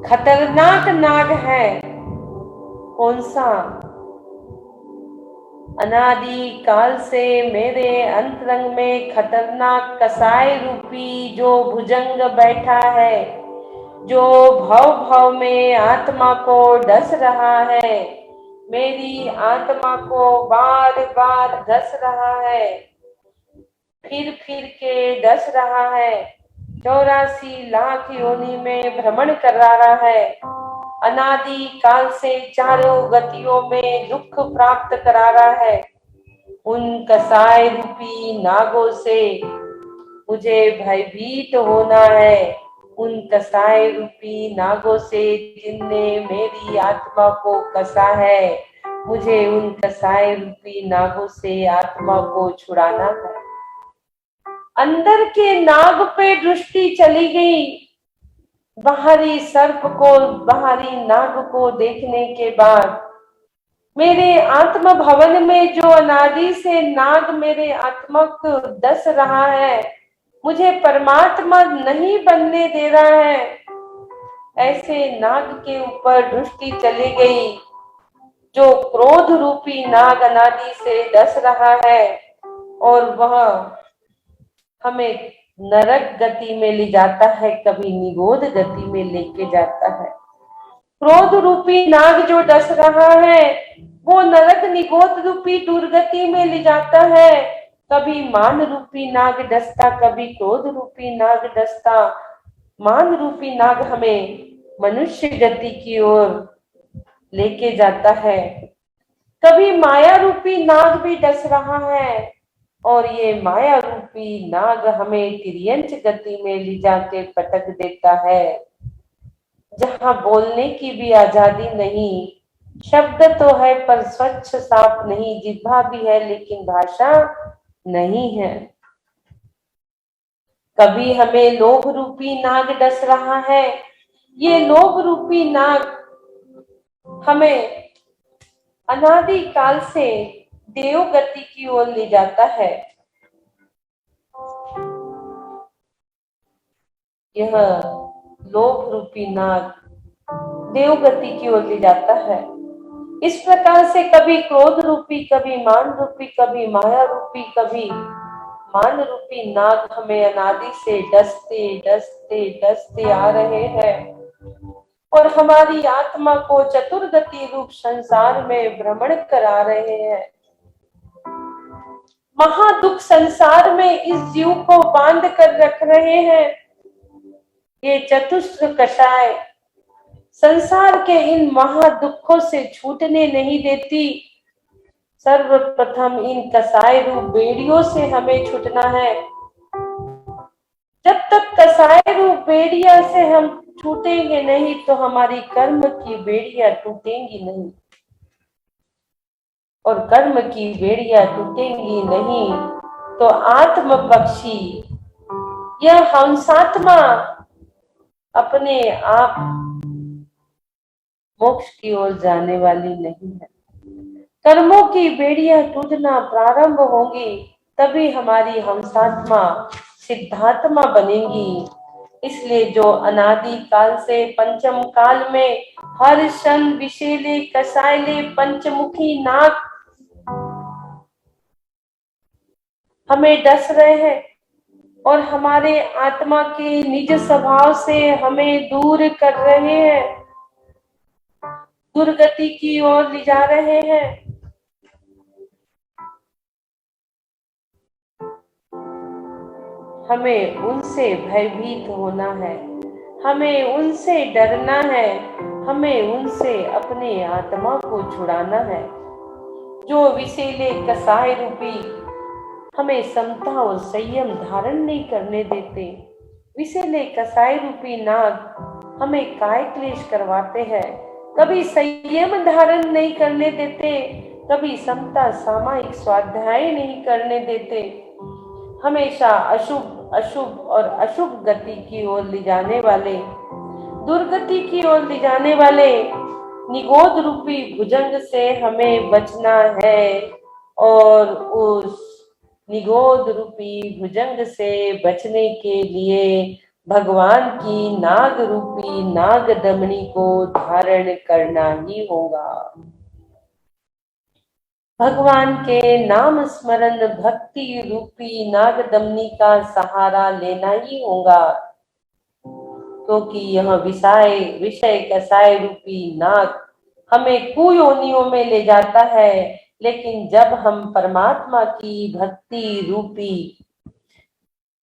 S1: खतरनाक नाग है। कौन सा? अनादि काल से मेरे अंतरंग में खतरनाक कसाई रूपी जो भुजंग बैठा है, जो भव भव में आत्मा को डस रहा है, मेरी आत्मा को बार बार डस रहा है, फिर के डस रहा है, 84 लाख योनि में भ्रमण कर रहा है, अनादि काल से चारों गतियों में दुख प्राप्त करा रहा है। उन कसाई रूपी नागों से मुझे भयभीत होना है। उन कसाई रूपी नागों से जिनने मेरी आत्मा को कसा है, मुझे उन कसाई रूपी नागों से आत्मा को छुड़ाना है। अंदर के नाग पे दृष्टि चली गई। बाहरी सर्प को, बाहरी नाग को देखने के बाद मेरे आत्म भवन में जो अनादि से नाग मेरे आत्मा को डस रहा है, मुझे परमात्मा नहीं बनने दे रहा है, ऐसे नाग के ऊपर दृष्टि चली गई। जो क्रोध रूपी नाग अनादि से डस रहा है, और वह हमें नरक गति में ले जाता है, कभी निगोद गति में लेके जाता है। क्रोध रूपी नाग जो डस रहा है वो नरक निगोद रूपी दुर्गति में ले जाता है। कभी मान रूपी नाग डसता, कभी क्रोध रूपी नाग डसता। मान रूपी नाग हमें मनुष्य गति की ओर लेके जाता है। कभी माया रूपी नाग भी डस रहा है और ये माया रूपी नाग हमें तिर्यंच गति में ले जाके पटक देता है, जहां बोलने की भी आजादी नहीं। शब्द तो है पर स्वच्छ साफ नहीं, जिह्वा भी है लेकिन भाषा नहीं है। कभी हमें लोभ रूपी नाग डस रहा है। ये लोभ रूपी नाग हमें अनादि काल से देव गति की ओर ले जाता है। यह लोभ रूपी नाग देव गति की ओर ले जाता है। इस प्रकार से कभी क्रोध रूपी, कभी मान रूपी, कभी माया रूपी, कभी मान रूपी नाग हमें अनादि से डसते डसते डसते आ रहे हैं और हमारी आत्मा को चतुर्गति रूप संसार में भ्रमण करा रहे हैं। महादुख संसार में इस जीव को बांध कर रख रहे हैं। ये चतुस्र कषाय संसार के इन महादुखों से छूटने नहीं देती। सर्वप्रथम इन कसाय रूप बेड़ियों से हमें छूटना है। जब तक कसाय रूप बेड़िया से हम छूटेंगे नहीं तो हमारी कर्म की बेड़ियां टूटेंगी नहीं, और कर्म की बेड़ियां टूटेंगी नहीं तो आत्म पक्षी यह हंसात्मा अपने आप मोक्ष की ओर जाने वाली नहीं है। कर्मों की बेड़ियां टूटना प्रारंभ होंगी, तभी हमारी हंसात्मा सिद्धात्मा बनेगी। इसलिए जो अनादि काल से पंचम काल में हर क्षण विषैले कसायले पंचमुखी नाग हमें डस रहे हैं और हमारे आत्मा के निज स्वभाव से हमें दूर कर रहे हैं, दुर्गति की ओर ले जा रहे हैं, हमें उनसे भयभीत होना है, हमें उनसे डरना है, हमें उनसे अपने आत्मा को छुड़ाना है। जो विषैले कसाय रूपी हमें समता और संयम धारण नहीं करने देते, विषैले कसाय रूपी नाग हमें काय क्लेश करवाते हैं। कभी संयम धारण नहीं करने देते, कभी समता सामायिक स्वाध्याय नहीं करने देते, हमेशा अशुभ अशुभ और अशुभ गति की ओर ले जाने वाले, दुर्गति की ओर ले जाने वाले निगोद रूपी भुजंग से हमें बचना है। और उस निगोद रूपी भुजंग से बचने के लिए भगवान की नाग रूपी नाग दमनी को धारण करना ही होगा। भगवान के नाम स्मरण भक्ति रूपी नाग दमनी का सहारा लेना ही होगा, क्योंकि यह विषय कसाय रूपी नाग हमें कुयोनियों में ले जाता है। लेकिन जब हम परमात्मा की भक्ति रूपी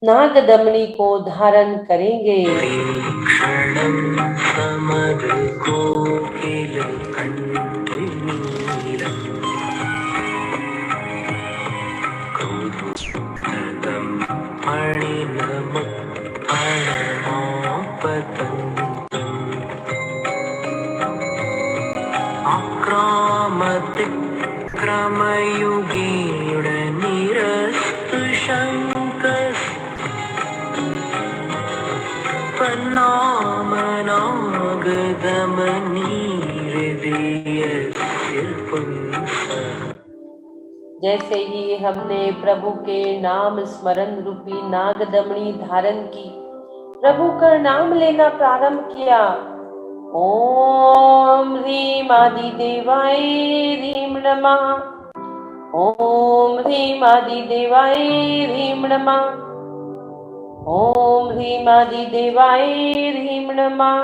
S1: नाग दमनी को धारण करेंगे,
S2: क्रमयुगीण निरस्तु शङ्कर प्रणाम नागदमनी हृदयस्य पुंसः।
S1: जैसे ही हमने प्रभु के नाम स्मरण रूपी नाग दमनी धारण की, प्रभु का नाम लेना प्रारंभ किया, ओम ह्रीम आदिदेवाय ह्रीम नमः, ओम ह्रीं आदिदेवाय ह्रीं नमः। ओम ह्रीं आदिदेवाय ह्रीं नमः।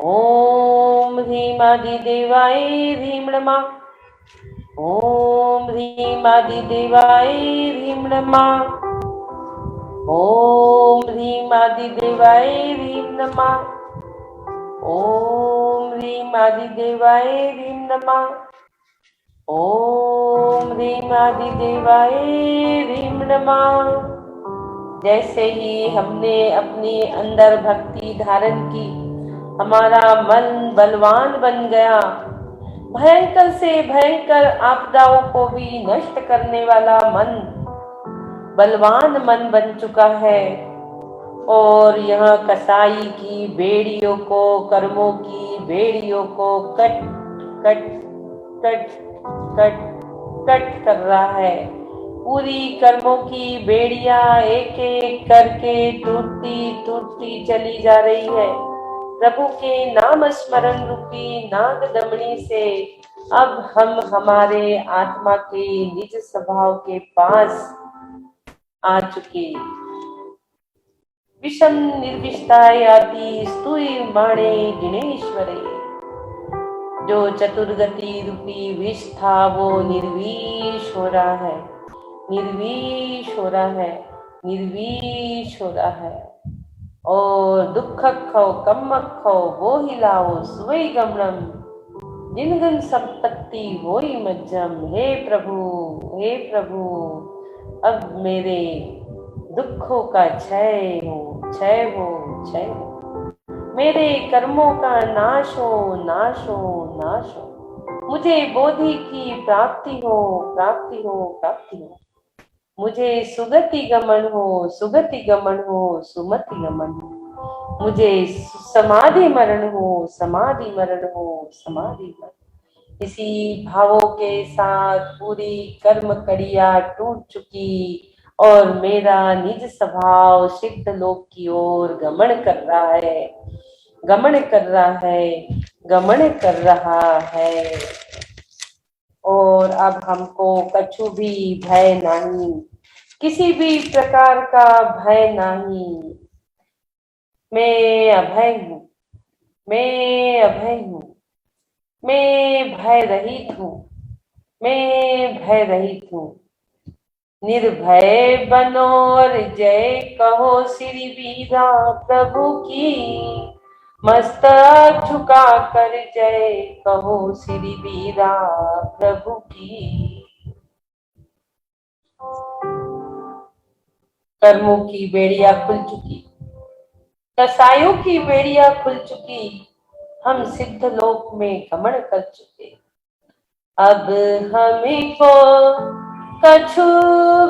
S1: ओम ह्रीं आदिदेवाय ह्रीं नमः। ओम ह्रीं आदिदेवाय ह्रीं नमः। ओम ह्रीं आदिदेवाय ह्रीं नमः। ओम ह्रीं आदिदेवाय ह्रीं नमः। ओम ह्रीं आदिदेवाय ह्रीं नमः। जैसे ही हमने अपने अंदर भक्ति धारण की, हमारा मन बलवान बन गया। भयंकर से भयंकर आपदाओं को भी नष्ट करने वाला मन बलवान मन बन चुका है। और यह कसाई की बेड़ियों को, कर्मों की बेड़ियों को cut cut cut cut cut कर रहा है। पूरी कर्मों की बेड़ियां एक एक करके टूटती टूटती चली जा रही है। प्रभु के नाम स्मरण रूपी नाग दमनी से अब हम हमारे आत्मा के निज स्वभाव के पास आ चुके। विषम निर्विष्टायाति स्तूयमाणे गिणेश्वरे। जो चतुर्गति रूपी विष था वो निर्विष हो रहा है, निर्विष हो रहा है, निर्विष हो रहा है। और दुख खो कम खो वो हिलाओ सुवई गमनम, जिनगन संपत्ति वो ही मज्जम। हे प्रभु, हे प्रभु, अब मेरे दुखों का क्षय हो, क्षय हो, क्षय हो। मेरे कर्मों का नाश हो, नाश हो, नाश हो। मुझे बोधि की प्राप्ति हो, प्राप्ति हो, प्राप्ति हो। मुझे सुगति गमन हो, सुगति गमन हो, सुमति गमन हो। मुझे समाधि मरण हो, समाधि मरण हो, समाधि मरण। इसी भावों के साथ पूरी कर्म कड़िया टूट चुकी और मेरा निज स्वभाव सिद्ध लोक की ओर गमन कर रहा है, गमन कर रहा है, गमन कर रहा है। और अब हमको कछु भी भय नहीं, किसी भी प्रकार का भय नहीं। मैं अभय हूँ, मैं अभय हूँ, मैं भय रहित हूँ, मैं भय रहित हूँ। निर्भय बनो और जय कहो श्री वीरा प्रभु की। मस्तक झुका कर जय कहो श्री वीरा प्रभु की। कर्मों की बेड़िया खुल चुकी, कसायों की बेड़िया खुल चुकी, हम सिद्ध लोक में गमन कर चुके। अब हमको कछु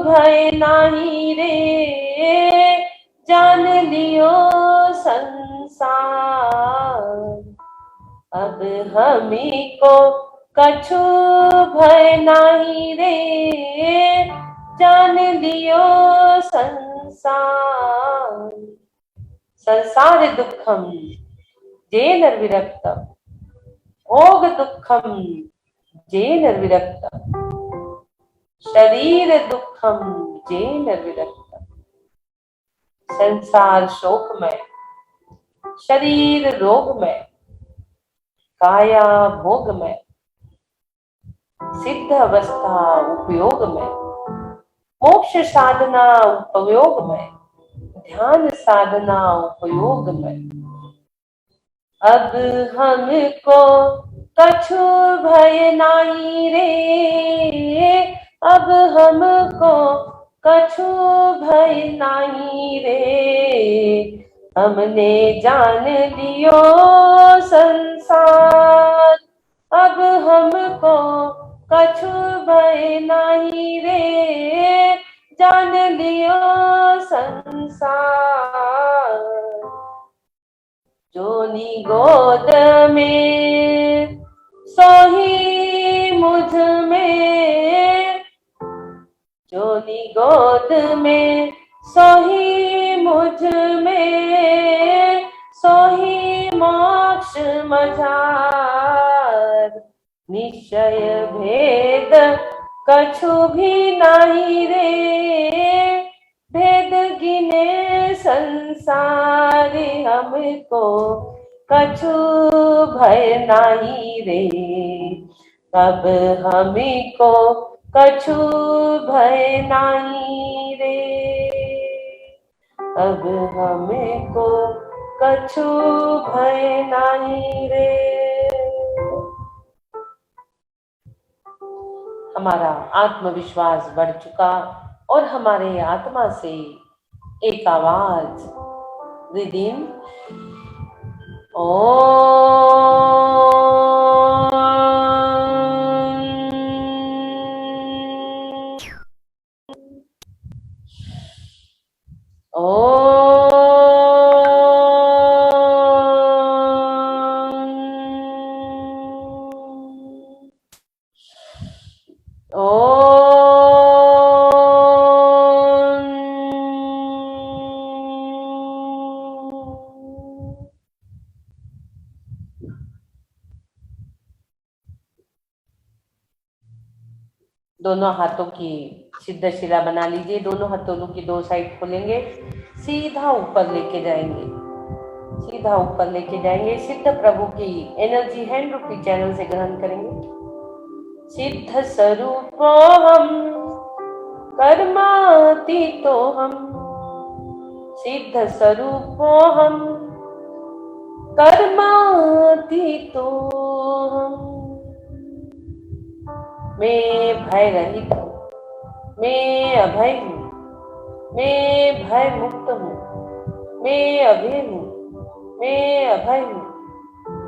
S1: भय नाही रे, जान लियो संसार। अब हमको कछु भय नाही रे, जान लियो संसार। संसार दुखम जेन विरक्तम, भोग दुखम जेन विरक्तम, शरीर दुखम जेन विरक्तम। संसार शोकमय, शरीर रोगमय, काया भोगमय, सिद्ध अवस्था उपयोगमय, मोक्ष साधना उपयोगमय, ध्यान साधना उपयोगमय। अब हमको कछु भय नाही रे, अब हमको कछु भय नाही रे। हमने जान लियो संसार, अब हमको कछु भय नाही रे, जान लियो संसार। जोनी गोद में सोही मुझ में, जोनी गोद में सोही मुझ में, सोही मोक्ष मझार। निश्चय भेद कछु भी नाही रे भेद गिने संसार हमको कछु भय नाही रे अब हमको कछु भय नाही रे अब हमको कछु भय नाही रे। हमारा आत्मविश्वास बढ़ चुका और हमारे आत्मा से एक आवाज विदिन दोनों हाथों की सिद्ध शिला बना लीजिए। दोनों हथेलियों की दो साइड खोलेंगे, सीधा ऊपर लेके जाएंगे, सीधा ऊपर लेके जाएंगे। सिद्ध प्रभु की एनर्जी हैंड रूपी चैनल से ग्रहण करेंगे। सिद्ध स्वरूपो हम कर्मातीतो हम, सिद्ध स्वरूपो हम कर्मातीतो हम। मैं भय रहित हूँ, मैं अभय हूँ, मैं भय मुक्त हूँ, मैं अभय हूँ, मैं अभय हूँ,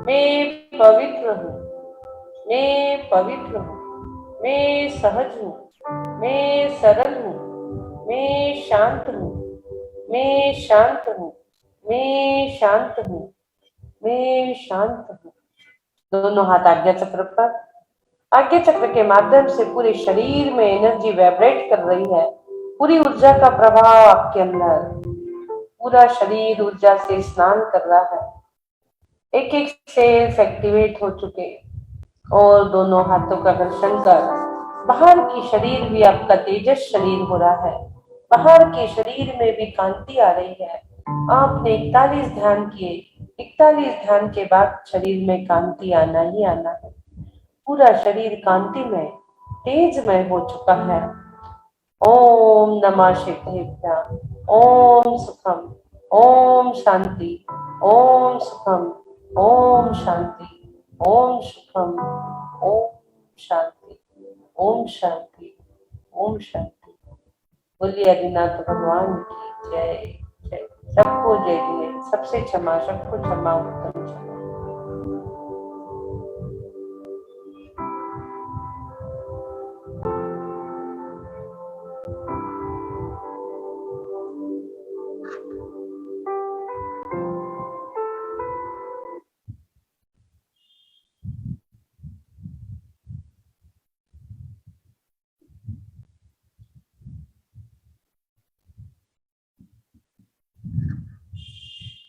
S1: मैं पवित्र हूँ, मैं पवित्र हूँ, मैं सहज हूँ, मैं सरल हूँ, मैं शांत हूँ, मैं शांत हूँ, मैं शांत हूँ, मैं शांत हूँ। दोनों हाथ आज्ञा चक्र पर। आज्ञा चक्र के माध्यम से पूरे शरीर में एनर्जी वाइब्रेट कर रही है। पूरी ऊर्जा का प्रभाव आपके अंदर, पूरा शरीर ऊर्जा से स्नान कर रहा है। एक एक सेल्स एक्टिवेट हो चुके और दोनों हाथों का घर्षण कर बाहर की शरीर भी आपका तेजस शरीर हो रहा है। बाहर के शरीर में भी कांति आ रही है। आपने 41 ध्यान किए, 41 ध्यान के बाद शरीर में कांति आना ही आना है। पूरा शरीर कांतिमय तेजमय हो चुका है। ओम नमः शिवाय, ओम सुखम, ओम शांति, ओम सुखम, ओम शांति, ओम सुखम, ओम शांति, ओम शांति, ओम शांति। बोलिए आदिनाथ भगवान की जय जय। सबको जय जय, सबसे क्षमा, सबको क्षमा, उत्तम क्षमा।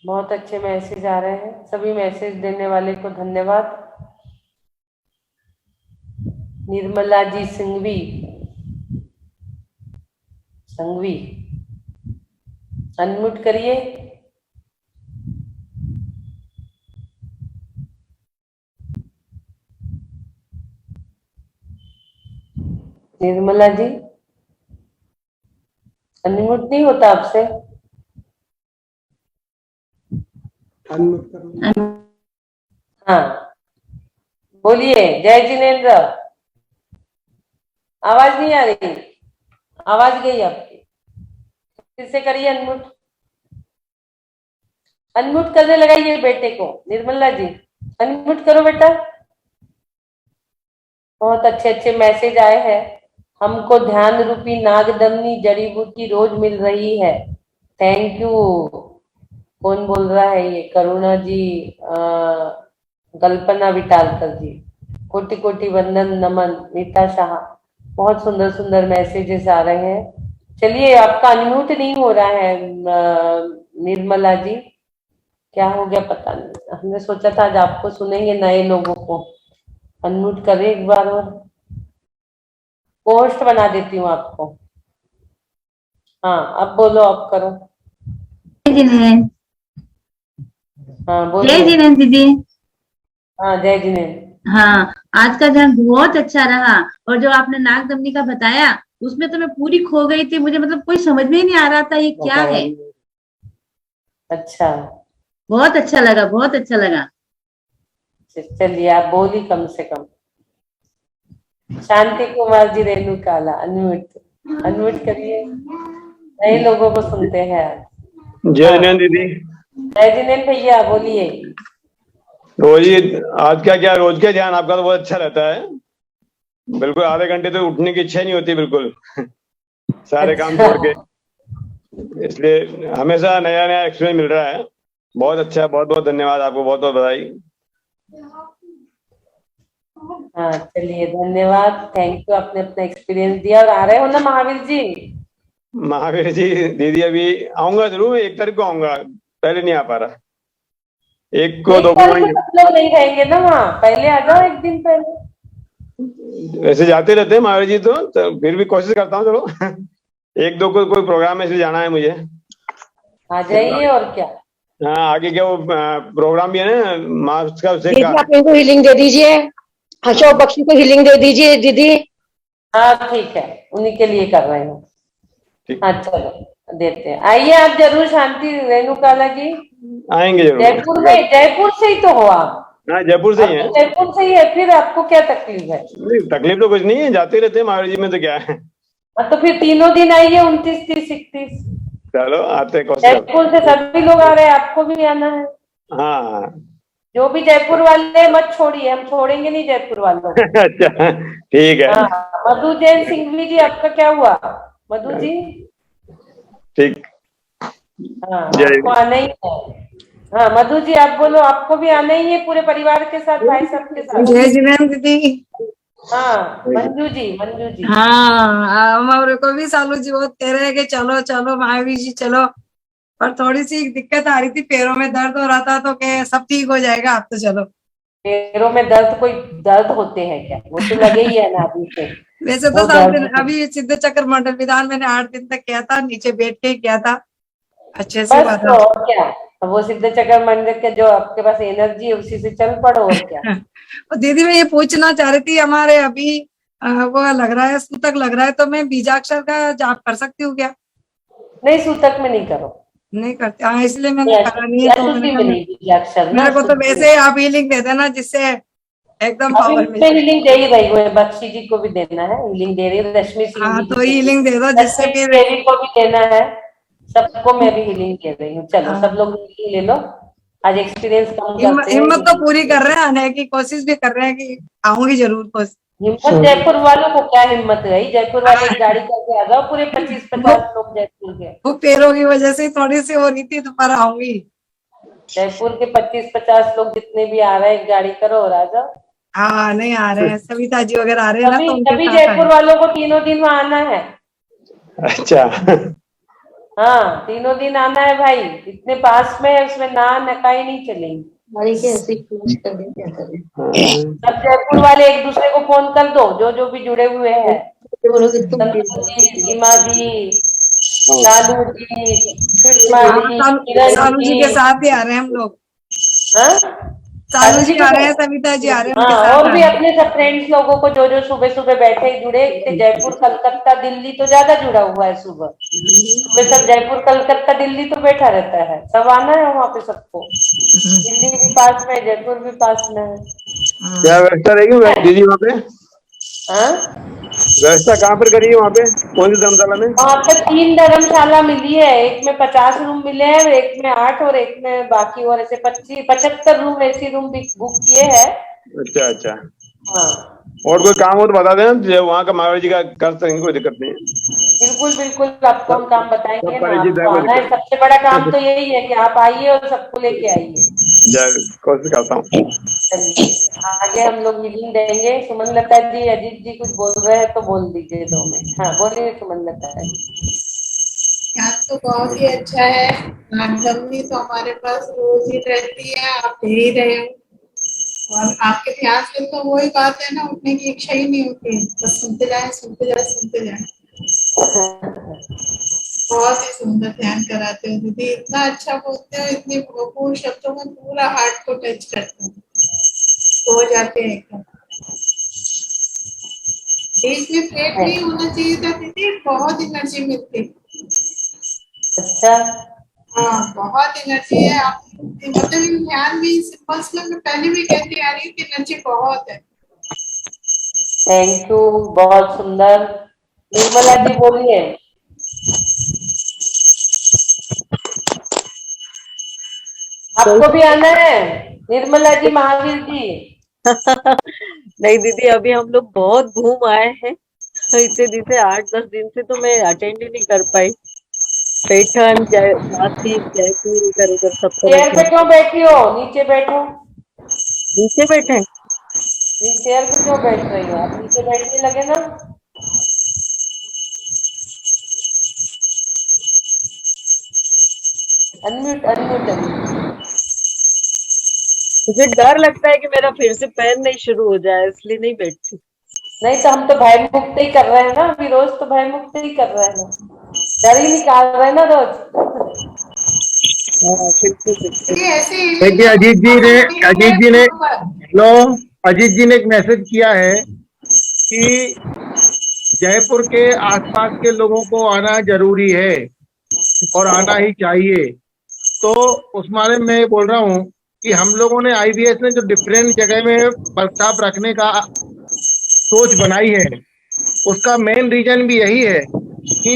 S1: बहुत अच्छे मैसेज आ रहे हैं। सभी मैसेज देने वाले को धन्यवाद। निर्मला जी सिंघवी, संघवी अनम्यूट करिए। निर्मला जी अनम्यूट नहीं होता आपसे। हाँ बोलिए। जय जिनेन्द्र। आवाज नहीं आ रही, आवाज गई आपकी। फिर से करिए अनम्यूट, अनम्यूट करने लगाइए बेटे को। निर्मला जी अनम्यूट करो बेटा। बहुत अच्छे अच्छे मैसेज आए हैं। हमको ध्यान रूपी नागदमनी जड़ी बूटी रोज मिल रही है। Thank you. कौन बोल रहा है ये? करुणा जी, कल्पना विटालकर जी, कोटि कोटि वंदन नमन। नीता शाह, बहुत सुंदर सुंदर मैसेजेस आ रहे हैं। चलिए, आपका अनम्यूट नहीं हो रहा है निर्मला जी, क्या हो गया पता नहीं। हमने सोचा था आज आपको सुनेंगे, नए लोगों को। अनम्यूट करें एक बार और। होस्ट बना देती हूँ आपको। हाँ अब बोलो, अब करो।
S3: जय जिनेंद्र।
S1: हाँ
S3: जय
S1: बोलिए।
S3: जिनेंद्र दीदी।
S1: हाँ जय जिनेंद्र।
S3: हाँ, आज का ध्यान बहुत अच्छा रहा। और जो आपने नागदमनी का बताया उसमें तो मैं पूरी खो गई थी, मुझे मतलब कोई समझ में ही नहीं आ रहा था ये क्या है।
S1: अच्छा
S3: बहुत अच्छा लगा, बहुत अच्छा लगा।
S1: चलिए आप बोली कम से कम। शांति कुमार जी रेणुकाला अनम्यूट अनम्यूट करिए, नए लोगों को सुनते हैं आज।
S4: जय
S1: हाँ
S4: जिनेंद्र दीदी।
S1: जय जिनेंद्र भैया बोलिए।
S4: रोज ही आज का क्या, रोज का ध्यान आपका तो बहुत अच्छा रहता है। बिल्कुल आधे घंटे तो उठने की इच्छा नहीं होती बिल्कुल। सारे काम
S1: अच्छा
S4: छोड़ के, इसलिए हमेशा नया नया एक्सपीरियंस मिल रहा है। बहुत अच्छा, बहुत बहुत धन्यवाद आपको, बहुत बहुत बधाई।
S1: हाँ चलिए धन्यवाद, थैंक यू, आपने अपना एक्सपीरियंस दिया। और आ रहे हो ना महावीर जी?
S4: महावीर जी दीदी अभी आऊंगा जरूर, 1 तारीख को आऊंगा, पहले नहीं आ पा रहा। 1 को
S1: एक
S4: 2 को
S1: तारीख
S4: वहीं।
S1: को सब लोग नहीं रहेंगे ना वहाँ, पहले आ जाओ एक दिन पहले।
S4: वैसे जाते रहते हैं महावीर जी तो फिर भी कोशिश करता हूँ चलो। 1 2 को कोई प्रोग्राम है इसलिए जाना है मुझे।
S1: आ जाइए और क्या।
S4: हाँ आगे क्या वो प्रोग्राम भी है ना मार्च का, उसे
S5: दीदी
S4: का।
S5: आप इनको हीलिंग दे दीजिए, अशोक बख्शी को हीलिंग दे दीजिए दीदी।
S1: हाँ ठीक है, उन्हीं के लिए कर रहे हैं।
S4: ठीक।
S1: हाँ चलो देते हैं, आइए आप जरूर। शांति रेणुकाला जी
S4: आएंगे जरूर।
S1: जयपुर में, जयपुर से ही तो हो आप?
S4: हाँ जयपुर से
S1: आप
S4: ही
S1: तो
S4: है।
S1: जयपुर से ही है, फिर आपको क्या तकलीफ है?
S4: नहीं तकलीफ तो कुछ नहीं है, जाते रहते हैं महावीर जी में तो क्या है।
S1: हाँ, तो फिर तीनों दिन आइए, 29 30 31।
S4: चलो आते हैं, कोशिश करते
S1: जयपुर से सभी लोग आ रहे हैं, आपको भी आना है।
S4: हैं। हाँ।
S1: जो भी जयपुर वाले हैं, मत छोड़िए, हम छोड़ेंगे नहीं जयपुर वालों को।
S4: अच्छा ठीक है।
S1: हाँ मधु जैन सिंघवी जी, आपका क्या हुआ? मधु जी
S4: ठीक।
S1: हाँ
S4: जय।
S1: आपको आना ही है। हाँ मधु जी आप बोलो, आपको भी आना ही है पूरे परिवार के साथ, भाई साहब के साथ।
S6: जय जिनेंद्र दीदी।
S1: हाँ मंजू जी, मंजू जी।
S6: हाँ, हमारे को भी सालू जी बहुत कह रहे हैं कि चलो चलो महावीर जी चलो, पर थोड़ी सी दिक्कत आ रही थी, पैरों में दर्द हो रहा था तो के सब ठीक हो जाएगा, आप तो चलो।
S1: पैरों में दर्द, कोई दर्द होते हैं क्या? वो तो लगे ही है ना अभी से।
S6: वैसे
S1: वो
S6: तो 7 दिन
S1: दर्द
S6: अभी सिद्ध चक्र मंडल विधान मैंने 8 दिन तक किया था, नीचे बैठ के ही किया था, अच्छे से हुआ
S1: बस
S6: था।
S1: तो और क्या। अब वो सिद्ध चक्र मंदिर के जो आपके पास एनर्जी है उसी से चल पड़ो, और क्या।
S6: और दीदी मैं ये पूछना चाह रही थी, हमारे अभी वो लग रहा है, सूतक लग रहा है, तो मैं बीजाक्षर का जाप कर सकती हूँ क्या?
S1: नहीं सूतक में नहीं करो।
S6: नहीं करते, हाँ इसलिए मैंने करा नहीं है, तो
S1: अशुद्धि
S6: मैंने
S1: में
S6: कहा
S1: नहीं, बीजाक्षर ना
S6: मेरे को तो
S1: शुद्धि में।
S6: वैसे ही आप हीलिंग दे देना जिससे एकदम
S1: अभी
S6: पावर मिल
S1: मैं
S6: जाए।
S1: हीलिंग दे ही रही हूँ, बख्शी जी को भी देना है, हीलिंग दे रही हूँ, रश्मि सिंह
S6: हाँ
S1: जी
S6: तो
S1: को भी,
S6: हीलिंग दे दो जिससे
S1: रश्मि
S6: फिर।
S1: देवी को भी देना है, सबको मैं भी हीलिंग दे रही हूँ। चलो
S6: हाँ।
S1: सब लोग हीलिंग ले लो, आज एक्सपीरियंस कम करते हैं।
S6: हिम्मत तो पूरी कर रहे हैं, आने की कोशिश भी कर रहे हैं कि आऊंगी जरूर कोशिश।
S1: हिम्मत जयपुर वालों को क्या हिम्मत रही? जयपुर वाले एक गाड़ी करके आ जाओ, पूरे 25-50 लोग जयपुर के।
S6: वो पैरों की वजह से थोड़ी सी हो रही थी, तो पर आऊंगी।
S1: जयपुर के 25-50 लोग जितने भी आ रहे हैं, एक गाड़ी करो और आ जाओ।
S6: हाँ नहीं आ रहे हैं, सविता जी वगैरह आ रहे हैं ना,
S1: तभी
S6: तो उनके
S1: तभी
S6: साथ
S1: जयपुर
S6: आए।
S1: वालों को तीनों दिन वहां आना है।
S4: अच्छा।
S1: हाँ तीनों दिन आना है भाई, इतने पास में है, उसमें ना नकाई नहीं चलेंगी। सब जयपुर वाले एक दूसरे को फोन कर दो, जो जो भी जुड़े हुए हैं, संतोष जी, सीमा जी, लालू जी, सुषमा
S6: हाँ
S1: जी,
S6: सालू
S1: किरण
S6: सालू जी के
S1: जी।
S6: साथ ही आ रहे हैं हम लोग।
S1: हाँ
S6: सालू
S1: सालू
S6: जी
S1: जी के
S6: आ रहे हैं,
S1: साथ।
S6: सविता जी आ रहे हैं, उनके
S1: हाँ
S6: साथ
S1: और
S6: आ
S1: भी
S6: रहे हैं।
S1: अपने सब फ्रेंड्स लोगों को जो जो सुबह सुबह बैठे जुड़े, इतने जयपुर कलकत्ता दिल्ली तो ज्यादा जुड़ा हुआ है। सुबह सुबह सब जयपुर कलकत्ता दिल्ली तो बैठा रहता है, सब आना है वहाँ पे सबको। दिल्ली भी पास में है, जयपुर भी पास में है।
S4: क्या व्यवस्था रहेगी दीदी वहाँ पे?
S1: हाँ
S4: व्यवस्था कहाँ पर करी है वहाँ पे, कौन सी धर्मशाला में?
S1: वहाँ पे 3 धर्मशाला मिली है, एक में 50 रूम मिले हैं, एक में 8 और एक में बाकी, और ऐसे 75 रूम ऐसी रूम भी बुक किए हैं।
S4: अच्छा अच्छा।
S1: हाँ
S4: और कोई काम हो तो बता देना, जो वहाँ का महावीर जी का कर सकेंगे, कोई दिक्कत नहीं है।
S1: बिल्कुल बिल्कुल, आपको हम काम बताएंगे
S4: सब
S1: ना,
S4: परिचित है,
S1: आपको
S4: कोई
S1: आना है।
S4: दिक्कत
S1: सबसे बड़ा काम तो यही है कि आप आइए और सबको लेके आइए।
S4: नहीं। कोशिश करता हूँ।
S1: चलिए आगे हम लोग मीटिंग देंगे। सुमन लता जी, अजीत जी कुछ बोल रहे हैं तो बोल दीजिए 2 मिनट। हाँ बोलिए सुमन लता जी।
S7: यहाँ तो बहुत ही अच्छा है, नागदमनी तो हमारे पास रोज ही रहती है, आप दे ही रहे हो। और आपके ध्यान से तो वही बात है ना, उठने की इच्छा ही नहीं होती, बस सुनते जाए सुनते जाए सुनते जाए। बहुत ही सुंदर ध्यान कराते हो दीदी, इतना अच्छा बोलते हो, इतने भरपूर शब्दों में पूरा हार्ट को टच करते हो, हो जाते हैं एकदम। बीच में ब्रेक नहीं होना चाहिए था दीदी, बहुत एनर्जी मिलती।
S1: अच्छा,
S7: हाँ बहुत एनर्जी है आप, मतलब ये ध्यान भी सिंपल से मैं पहले भी कहती आ रही हूँ कि एनर्जी बहुत है।
S1: थैंक यू, बहुत सुंदर। निर्मला जी बोलिए। आपको भी आना है निर्मला जी, महावीर जी।
S8: नहीं दीदी, अभी हम लोग बहुत घूम आए हैं, तो इतने दिन से 8-10 दिन से तो मैं अटेंड ही नहीं कर पाई। पैठन, नासिक, जयपुर, इधर उधर सब
S1: चेयर
S8: तरफ
S1: पे
S8: घूम।
S1: क्यों बैठी हो, नीचे बैठो।
S8: नीचे बैठे?
S1: चेयर पे क्यों बैठ रही हो, आप नीचे बैठने लगे ना। Unmute unmute unmute.
S8: मुझे डर लगता है कि मेरा फिर से पैर नहीं शुरू हो जाए, इसलिए नहीं बैठती।
S1: नहीं तो हम तो भय मुक्त ही कर रहे हैं ना, अभी रोज तो भय मुक्त ही कर रहे हैं, डर ही निकाल रहे हैं ना रोज।
S8: हाँ बिल्कुल बिल्कुल।
S7: ये ऐसे ही
S9: देखिए अजीत जी ने
S7: ऊपर।
S9: हेलो, अजीत जी ने एक मैसेज किया है कि जयपुर के आसपास के लोगों को आना जरूरी है और आना ही चाहिए। तो उस मामले में मैं बोल रहा हूँ कि हम लोगों ने IBS ने जो डिफरेंट जगह में वर्कशॉप रखने का सोच बनाई है, उसका मेन रीजन भी यही है कि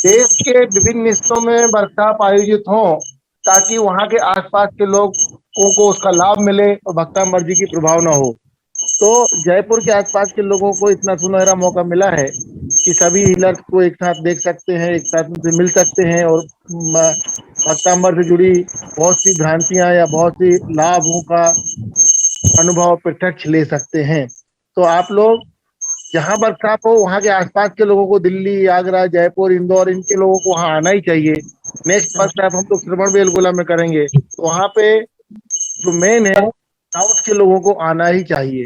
S9: देश के विभिन्न हिस्सों में वर्कशॉप आयोजित हों ताकि वहाँ के आसपास के लोगों को उसका लाभ मिले और भक्तामृत जी की प्रभाव न हो। तो जयपुर के आसपास के लोगों को इतना सुनहरा मौका मिला है कि सभी हीलर्स को एक साथ देख सकते हैं, एक साथ उनसे मिल सकते हैं और भक्तामृत से जुड़ी बहुत सी भ्रांतियां या बहुत सी लाभों का अनुभव प्रत्यक्ष ले सकते हैं। तो आप लोग जहाँ वर्कशॉप हो वहाँ के आसपास के लोगों को, दिल्ली, आगरा, जयपुर, इंदौर, इनके लोगों को वहाँ आना ही चाहिए। नेक्स्ट वर्कशॉप हम लोग श्रवण बेलगोला में करेंगे, तो वहाँ पे जो मेन है साउथ के लोगों को आना ही चाहिए।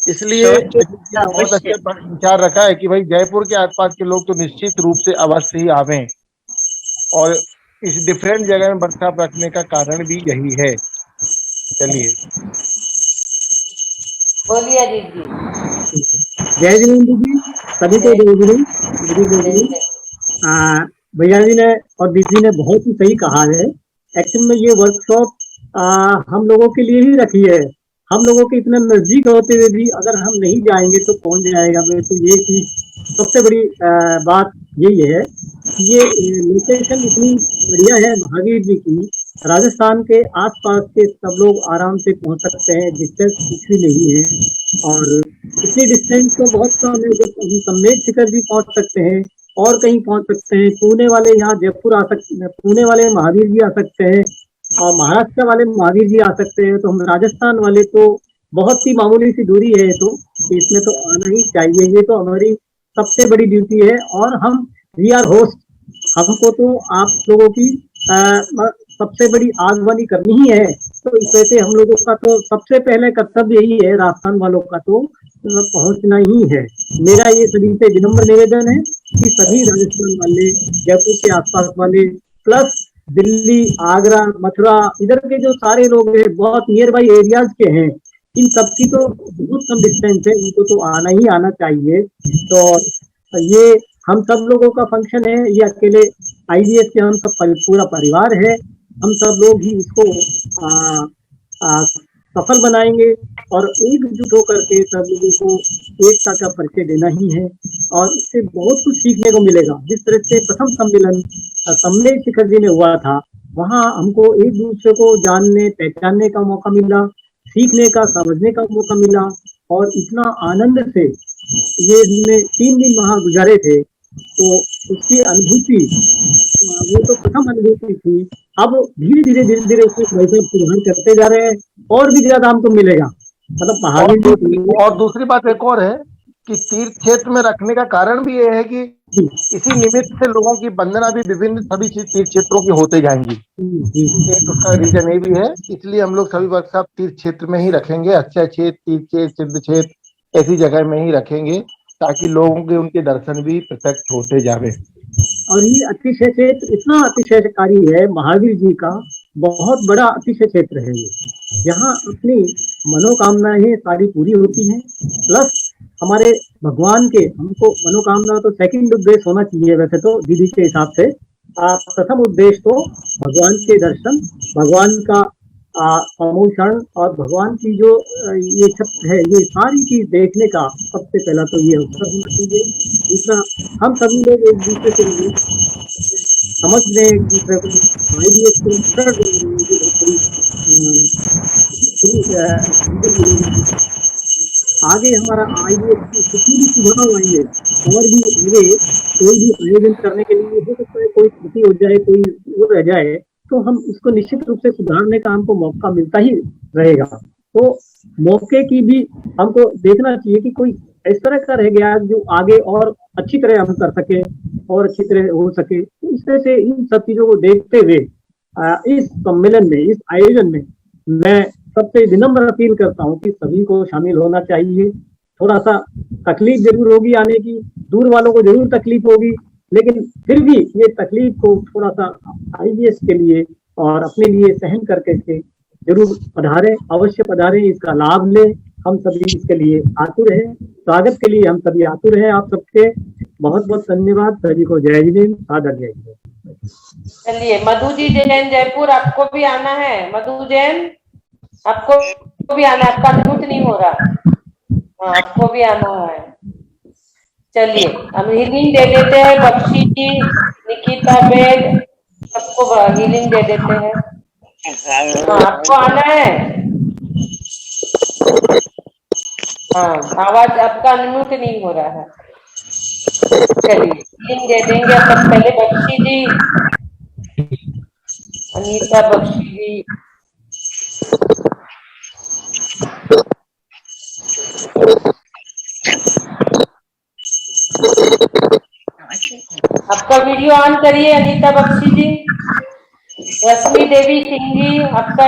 S9: इसलिए बहुत अच्छा विचार रखा है कि भाई जयपुर के आसपास के लोग तो निश्चित रूप से अवश्य ही आवें, और इस डिफरेंट जगह में वर्कशॉप रखने का कारण भी यही है। चलिए,
S1: बोलिए अजीत जी।
S9: जय जिनेन्द्र जी, सभी को जय जिनेन्द्र। भैया जी ने और दीदी ने बहुत ही सही कहा है। एक्चुअल में ये वर्कशॉप हम लोगों के लिए ही रखी है। हम लोगों के इतना नजदीक होते हुए भी अगर हम नहीं जाएंगे तो कौन जाएगा। मेरे को ये चीज सबसे बड़ी बात यही है कि ये लोकेशन इतनी बढ़िया है महावीर जी की, राजस्थान के आसपास के सब लोग आराम से पहुंच सकते हैं, डिस्टेंस कुछ भी नहीं है। और इतनी डिस्टेंस तो बहुत कम है, जब हम सम्मेद शिखर भी पहुंच सकते हैं और कहीं पहुंच सकते हैं। पुणे वाले यहाँ जयपुर आ सकते हैं, पुणे वाले महावीर जी आ सकते हैं और महाराष्ट्र वाले महावीर जी आ सकते हैं। तो हम राजस्थान वाले तो बहुत ही मामूली सी दूरी है, तो इसमें तो आना ही चाहिए। ये तो हमारी सबसे बड़ी ड्यूटी है और हम वी आर होस्ट, हमको तो आप लोगों की सबसे बड़ी आगवानी करनी ही है। तो इस वजह से हम लोगों का तो सबसे पहले कर्तव्य यही है, राजस्थान वालों का तो पहुंचना ही है। मेरा ये सभी से विनम्र निवेदन है कि सभी राजस्थान वाले, जयपुर के आसपास वाले, प्लस दिल्ली, आगरा, मथुरा, इधर के जो सारे लोग हैं, बहुत नियर बाई एरियाज के हैं, इन सबकी तो बहुत कम डिस्टेंस है, उनको तो आना ही आना चाहिए। तो ये हम सब लोगों का फंक्शन है, ये अकेले IBS के हम सब पूरा परिवार है, हम सब लोग ही इसको सफल बनाएंगे और एकजुट होकर के सब लोगों को एकता का परिचय देना ही है। और इससे बहुत कुछ सीखने को मिलेगा। जिस तरह से प्रथम सम्मेलन सम्मेद शिखर जी में हुआ था, वहाँ हमको एक दूसरे को जानने पहचानने का मौका मिला, सीखने का, समझने का मौका मिला। और इतना आनंद से ये हमने 3 दिन वहाँ गुजारे थे, तो उसकी अनुभूति, वो तो प्रथम अनुभूति थी। अब धीरे धीरे उसमें वैसे सुधार करते जा रहे हैं और भी ज्यादा हमको मिलेगा। मतलब पहाड़ी। और दूसरी बात एक और है
S10: कि तीर्थ क्षेत्र में रखने का कारण भी ये है कि इसी निमित्त से लोगों की वंदना भी विभिन्न सभी तीर्थ क्षेत्रों की होते जाएंगी। एक उसका रीजन ये भी है, इसलिए हम लोग सभी वर्कशॉप तीर्थ क्षेत्र में ही रखेंगे, अक्षय क्षेत्र, तीर्थ क्षेत्र, सिद्ध क्षेत्र, ऐसी जगह में ही रखेंगे ताकि लोगों के उनके दर्शन भी प्रत्यक्ष होते जावे।
S9: और ये अतिशय क्षेत्र इतना अतिशयकारी है, महावीर जी का बहुत बड़ा अतिशय क्षेत्र है ये। यहाँ अपनी मनोकामनाएं सारी पूरी होती हैं, प्लस हमारे भगवान के, हमको मनोकामना तो सेकंड उद्देश्य होना चाहिए वैसे तो दीदी के हिसाब से। प्रथम उद्देश्य तो भगवान के दर्शन, भगवान का प्रमोशन और भगवान की जो ये सब है, ये सारी चीज देखने का सबसे पहला तो ये अवसर होना चाहिए। दूसरा, हम सभी लोग एक दूसरे से समझ रहे हैं, एक दूसरे को आइडियस को बहुत बड़ी आगे हमारा आइडियस कितनी भी सुधार आएंगे और भी आगे कोई भी आयोजन करने के लिए हो सकता है कोई त्रुटि हो जाए, कोई वो रह जाए, तो हम उसको निश्चित रूप से सुधारने का हमको मौका मिलता ही रहेगा। तो मौके की भी हमको देखना चाहिए कि कोई इस तरह का रह गया जो आगे और अच्छी तरह हम कर सके और अच्छी तरह हो सके। तो इस तरह से इन सब चीजों को देखते हुए इस सम्मेलन में, इस आयोजन में मैं सबसे विनम्र अपील करता हूँ कि सभी को शामिल होना चाहिए। थोड़ा सा तकलीफ जरूर होगी आने की, दूर वालों को जरूर तकलीफ होगी, लेकिन फिर भी ये तकलीफ को थोड़ा सा आईवीएस के लिए और अपने लिए सहन करके के जरूर पधारें, अवश्य पधारें, इसका लाभ लें। हम सभी इसके लिए आतुर हैं, स्वागत के लिए हम सभी आतुर हैं। आप सबके बहुत बहुत धन्यवाद। सभी को जय जिनेन्द्र, सादर जय जिनेन्द्र।
S1: चलिए मधु जी जैन जयपुर, आपको भी आना है। मधु जैन आपको भी आना है, आपका म्यूट नहीं हो रहा। हाँ, आपको भी आना है। चलिए हम हीलिंग दे देते हैं, बख्शी जी, निकिता बेग, सबको हीलिंग दे देते हैं। हाँ, आपको आना है। हाँ, आवाज आपका अनम्यूट नहीं हो रहा है। चलिए हीलिंग दे देंगे अपन। पहले बख्शी जी, अनीता बख्शी जी, आपका वीडियो ऑन करिए अनीता बख्शी जी। रश्मि देवी सिंह जी, आपका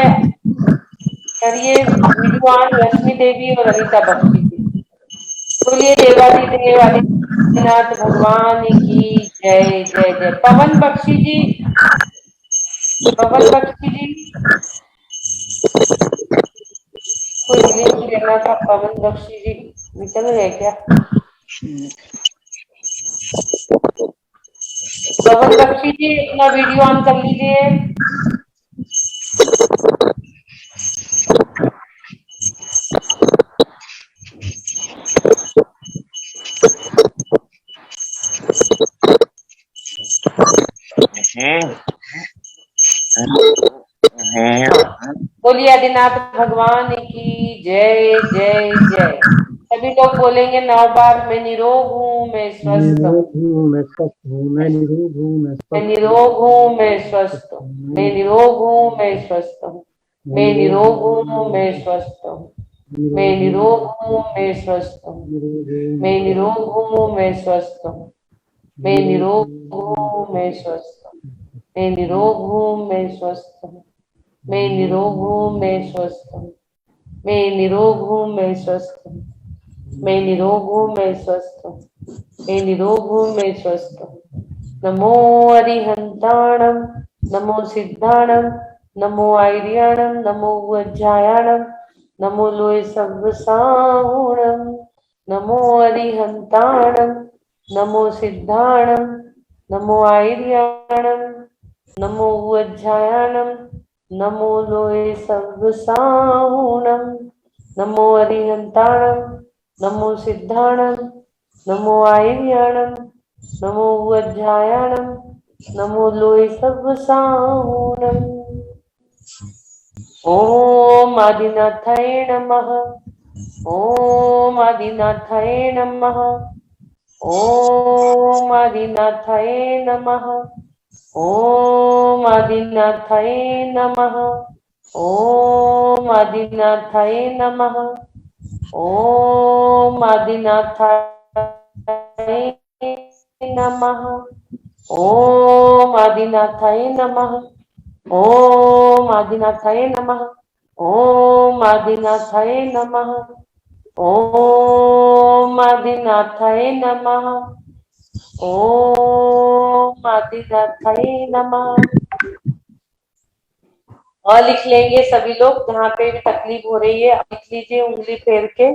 S1: करिए वीडियो ऑन, रश्मि देवी और अनीता बख्शी जी। बोलिए देवादिदेव आदिनाथ भगवान की जय जय जय। पवन बख्शी जी, पवन बख्शी जी, कोई लिंक देना था। पवन बख्शी जी निकल गए क्या? पवन बख्शी जी अपना वीडियो ऑन कर लीजिए। बोलिए आदिनाथ भगवान की जय जय जय। सभी लोग बोलेंगे 9 बार। मैं निरोग हूँ, मैं स्वस्थ हूँ,
S9: मैं स्वस्थ हूँ, मैं निरोग हूँ,
S1: मैं निरोग हूँ, मैं स्वस्थ हूँ, मैं निरोग हूँ, मैं स्वस्थ हूँ, मैं निरोग हूँ, मैं स्वस्थ हूँ, मैं निरोग हूँ, मैं स्वस्थ हूँ, मैं निरोग हूँ, मैं स्वस्थ हूँ, मैं निरोग हूँ, मैं स्वस्थ हूँ, मैं निरोग हूँ, मैं स्वस्थ हूँ, मैं निरोग हूँ, मैं स्वस्थ हूँ, मैं निरोग हूँ, मैं स्वस्थ हूँ, मैं निरोग हूँ, मैं स्वस्थ हूँ, मैं निरोग हूँ, मैं स्वस्थ हूँ। नमो अरिहंताणं, नमो सिद्धाणं, नमो आयर्याणं, नमो वज्रायाणं, नमो लोय सर्वसाहुणं। नमो अरिहंताणं, नमो सिद्धाणं, नमो आयर्याणं, नमो वज्रायाणं, नमो लोय सर्वसाहुणं। नमो अरिहंताणं, नमो सिद्धाणं, नमो आयर्याणं, नमो वज्रायाणं, नमो लोय सर्वसाहुणं। ओम आदिनाथाय नमः, ओम आदिनाथाय नमः, ओम आदिनाथाय नमः, ओम आदिनाथाय नमः, ओम आदिनाथाय नमः, ओम आदिनाथाय नमः। ओम आदिनाथाय नमः। ओम आदिनाथाय नमः। ओम आदिनाथाय नमः। ओम आदिनाथाय नमः। ओम आदिनाथाय नमः। और लिख लेंगे सभी लोग, जहाँ पे भी तकलीफ हो रही है लिख लीजिए उंगली फेर के।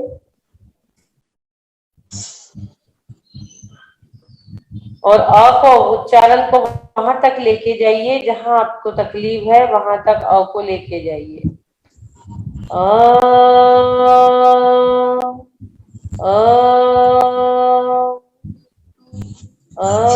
S1: और अ को उच्चारण को वहां तक लेके जाइए जहां आपको तकलीफ है, वहां तक अ को लेके जाइए। अ अ अ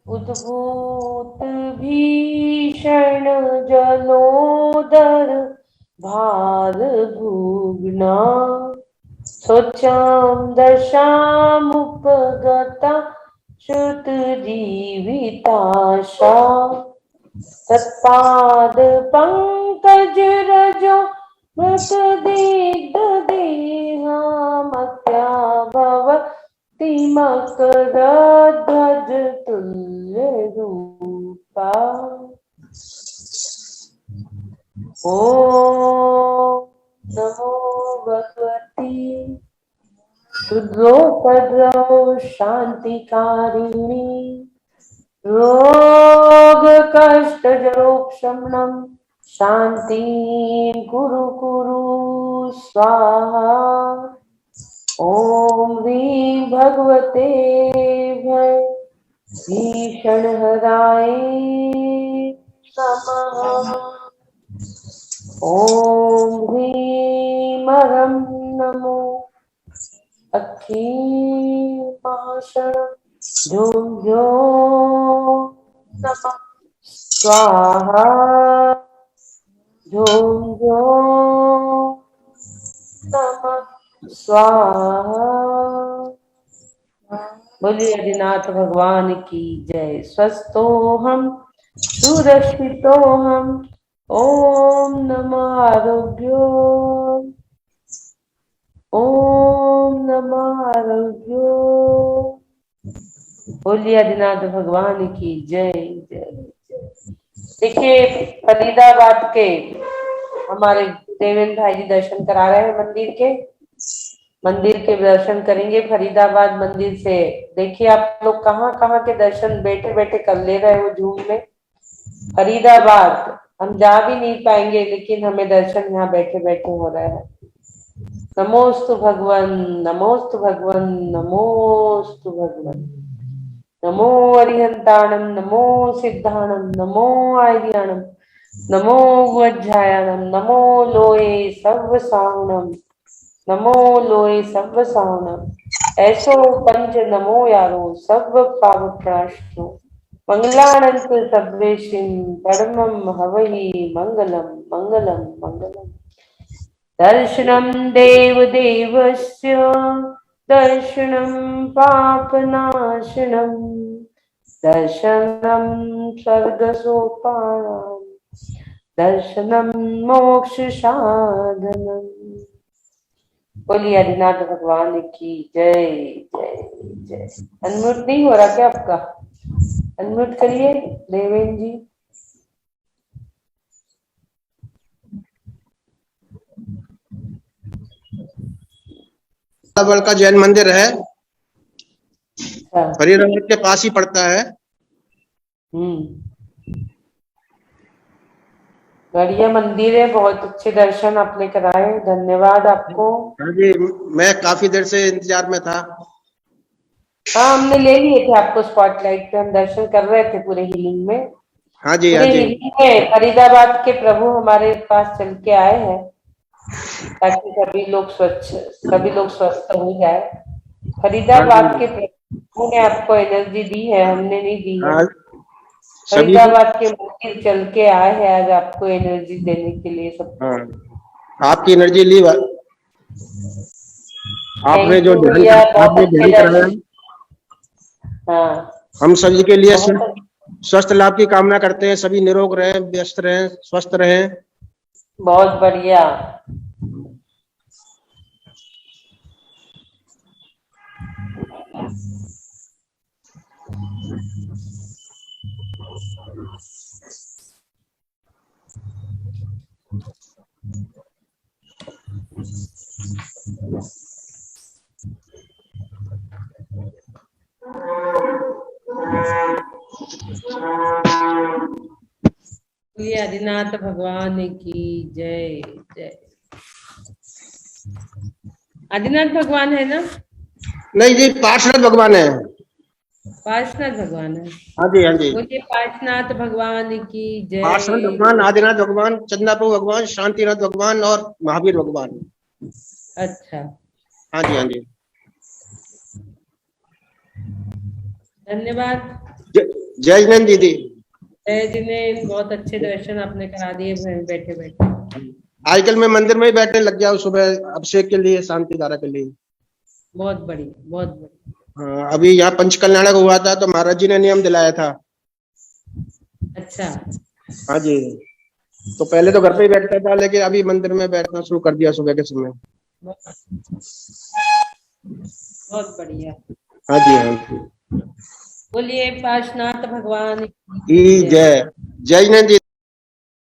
S1: उद्भूत भीषण जलोदर भार भुग्ना स्वच्छां दशामुपगता श्रुतजीविताशा तत्पाद पंकज रजो मृतदिग्ध देहामत्या भवति मकरध्वज तुल्य रूपा। ओम नमो भगवती शुद्धोपद्रव शांतिकारिणी रोग कष्ट जरोक्षमणम शांति कुरु कुरु स्वाहा। ओम ह्रीं भगवते भीषण हराय नमः। ओम ह्रीं अरं नमो अक्षीमाशण झुंझो नमः स्वाहा झुंझो नमः स्वाहा। बोलिए आदिनाथ भगवान की जय। स्वस्थोहम सुरक्षितोहम ओम नमः आरोग्यो ओम नमः आरोग्यो। बोलिए आदिनाथ भगवान की जय जय जय। देखिए फरीदाबाद के हमारे देवेंद्र भाई जी दर्शन करा रहे हैं मंदिर के दर्शन करेंगे फरीदाबाद मंदिर से। देखिए आप लोग कहाँ कहाँ के दर्शन बैठे बैठे कर ले रहे हो जूम में। फरीदाबाद हम जा भी नहीं पाएंगे लेकिन हमें दर्शन यहाँ बैठे बैठे हो रहा है। नमोस्तु भगवन नमोस्तु भगवन नमोस्तु भगवन। नमो अरिहंताणम नमो सिद्धाणम नमो आर्याणम नमो वज्रायणम नमो लोए सर्वसाहुणम नमो लोए सर्वसाहुणम। ऐसो पंच नमो यारो सर्व पाप प्रणाशनो मंगलानंत सर्वेशिं परमं हवहि मंगलम मंगलम मंगलम। दर्शनम देव देवस्य दर्शनम पापनाशनम दर्शनम स्वर्गसोपानम दर्शनम मोक्ष साधनम। बोलिए आदिनाथ भगवान की जय जय जय। अनम्यूट नहीं हो रहा क्या आपका? अनम्यूट करिए देवेंद्र जी।
S11: फरीदाबाद का जैन मंदिर है, फरीदाबाद के पास ही पड़ता है।
S1: बढ़िया मंदिर है, बहुत अच्छे दर्शन आपने कराए, धन्यवाद आपको।
S11: हाँ जी, मैं काफी देर से इंतजार में था।
S1: हाँ हमने ले लिए थे आपको स्पॉटलाइट पे, हम दर्शन कर रहे थे पूरे हीलिंग में।
S11: हाँ जी,
S1: पूरे
S11: हाँ जी।
S1: हीलिंग में फरीदाबाद के प्रभु हमारे पास चल के आए हैं ताकि सभी लोग स्वस्थ हो जाए। फरीदाबाद के प्रभु ने आपको एनर्जी दी है, हमने नहीं दी है। फरीदाबाद के मंदिर चल के आए हैं आज आपको एनर्जी देने के लिए सब।
S11: हाँ, आपकी एनर्जी ली आपने जो ध्यान कराया।
S1: हाँ,
S11: हम सभी के लिए स्वस्थ लाभ की कामना करते हैं। सभी निरोग रहें, व्यस्त रहें, स्वस्थ रहें।
S1: बहुत बढ़िया। बोलिए आदिनाथ भगवान की जय जय। आदिनाथ भगवान है ना?
S11: नहीं जी, पार्श्वनाथ भगवान है।
S1: पार्श्वनाथ भगवान है।
S11: हाँ जी, हाँ जी।
S1: बोलिए पार्श्वनाथ भगवान की जय।
S11: पार्श्वनाथ भगवान, आदिनाथ भगवान, चंद्रापु भगवान, शांतिनाथ भगवान और महावीर भगवान।
S1: अच्छा,
S11: हाँ जी, हाँ जी।
S1: धन्यवाद।
S11: जय जिनेन्द्र दीदी।
S1: जय जिनेन्द्र, बहुत अच्छे दर्शन आपने करा दिए बैठे बैठे।
S11: आजकल मैं मंदिर में ही बैठने लग गया हूँ, सुबह अभिषेक के लिए, शांति धारा के लिए।
S1: बहुत बढ़िया, बहुत बढ़िया।
S11: हाँ, अभी यहाँ पंच कल्याणक हुआ था तो महाराज जी ने नियम दिलाया था।
S1: अच्छा।
S11: हाँ जी, तो पहले तो घर पे ही बैठता था, लेकिन अभी मंदिर में बैठना शुरू कर दिया सुबह के समय।
S1: बहुत बढ़िया।
S11: हाँ जी, हाँ जी।
S1: बोलिए पार्श्वनाथ भगवान
S11: की जय। जय जिनेन्द्र।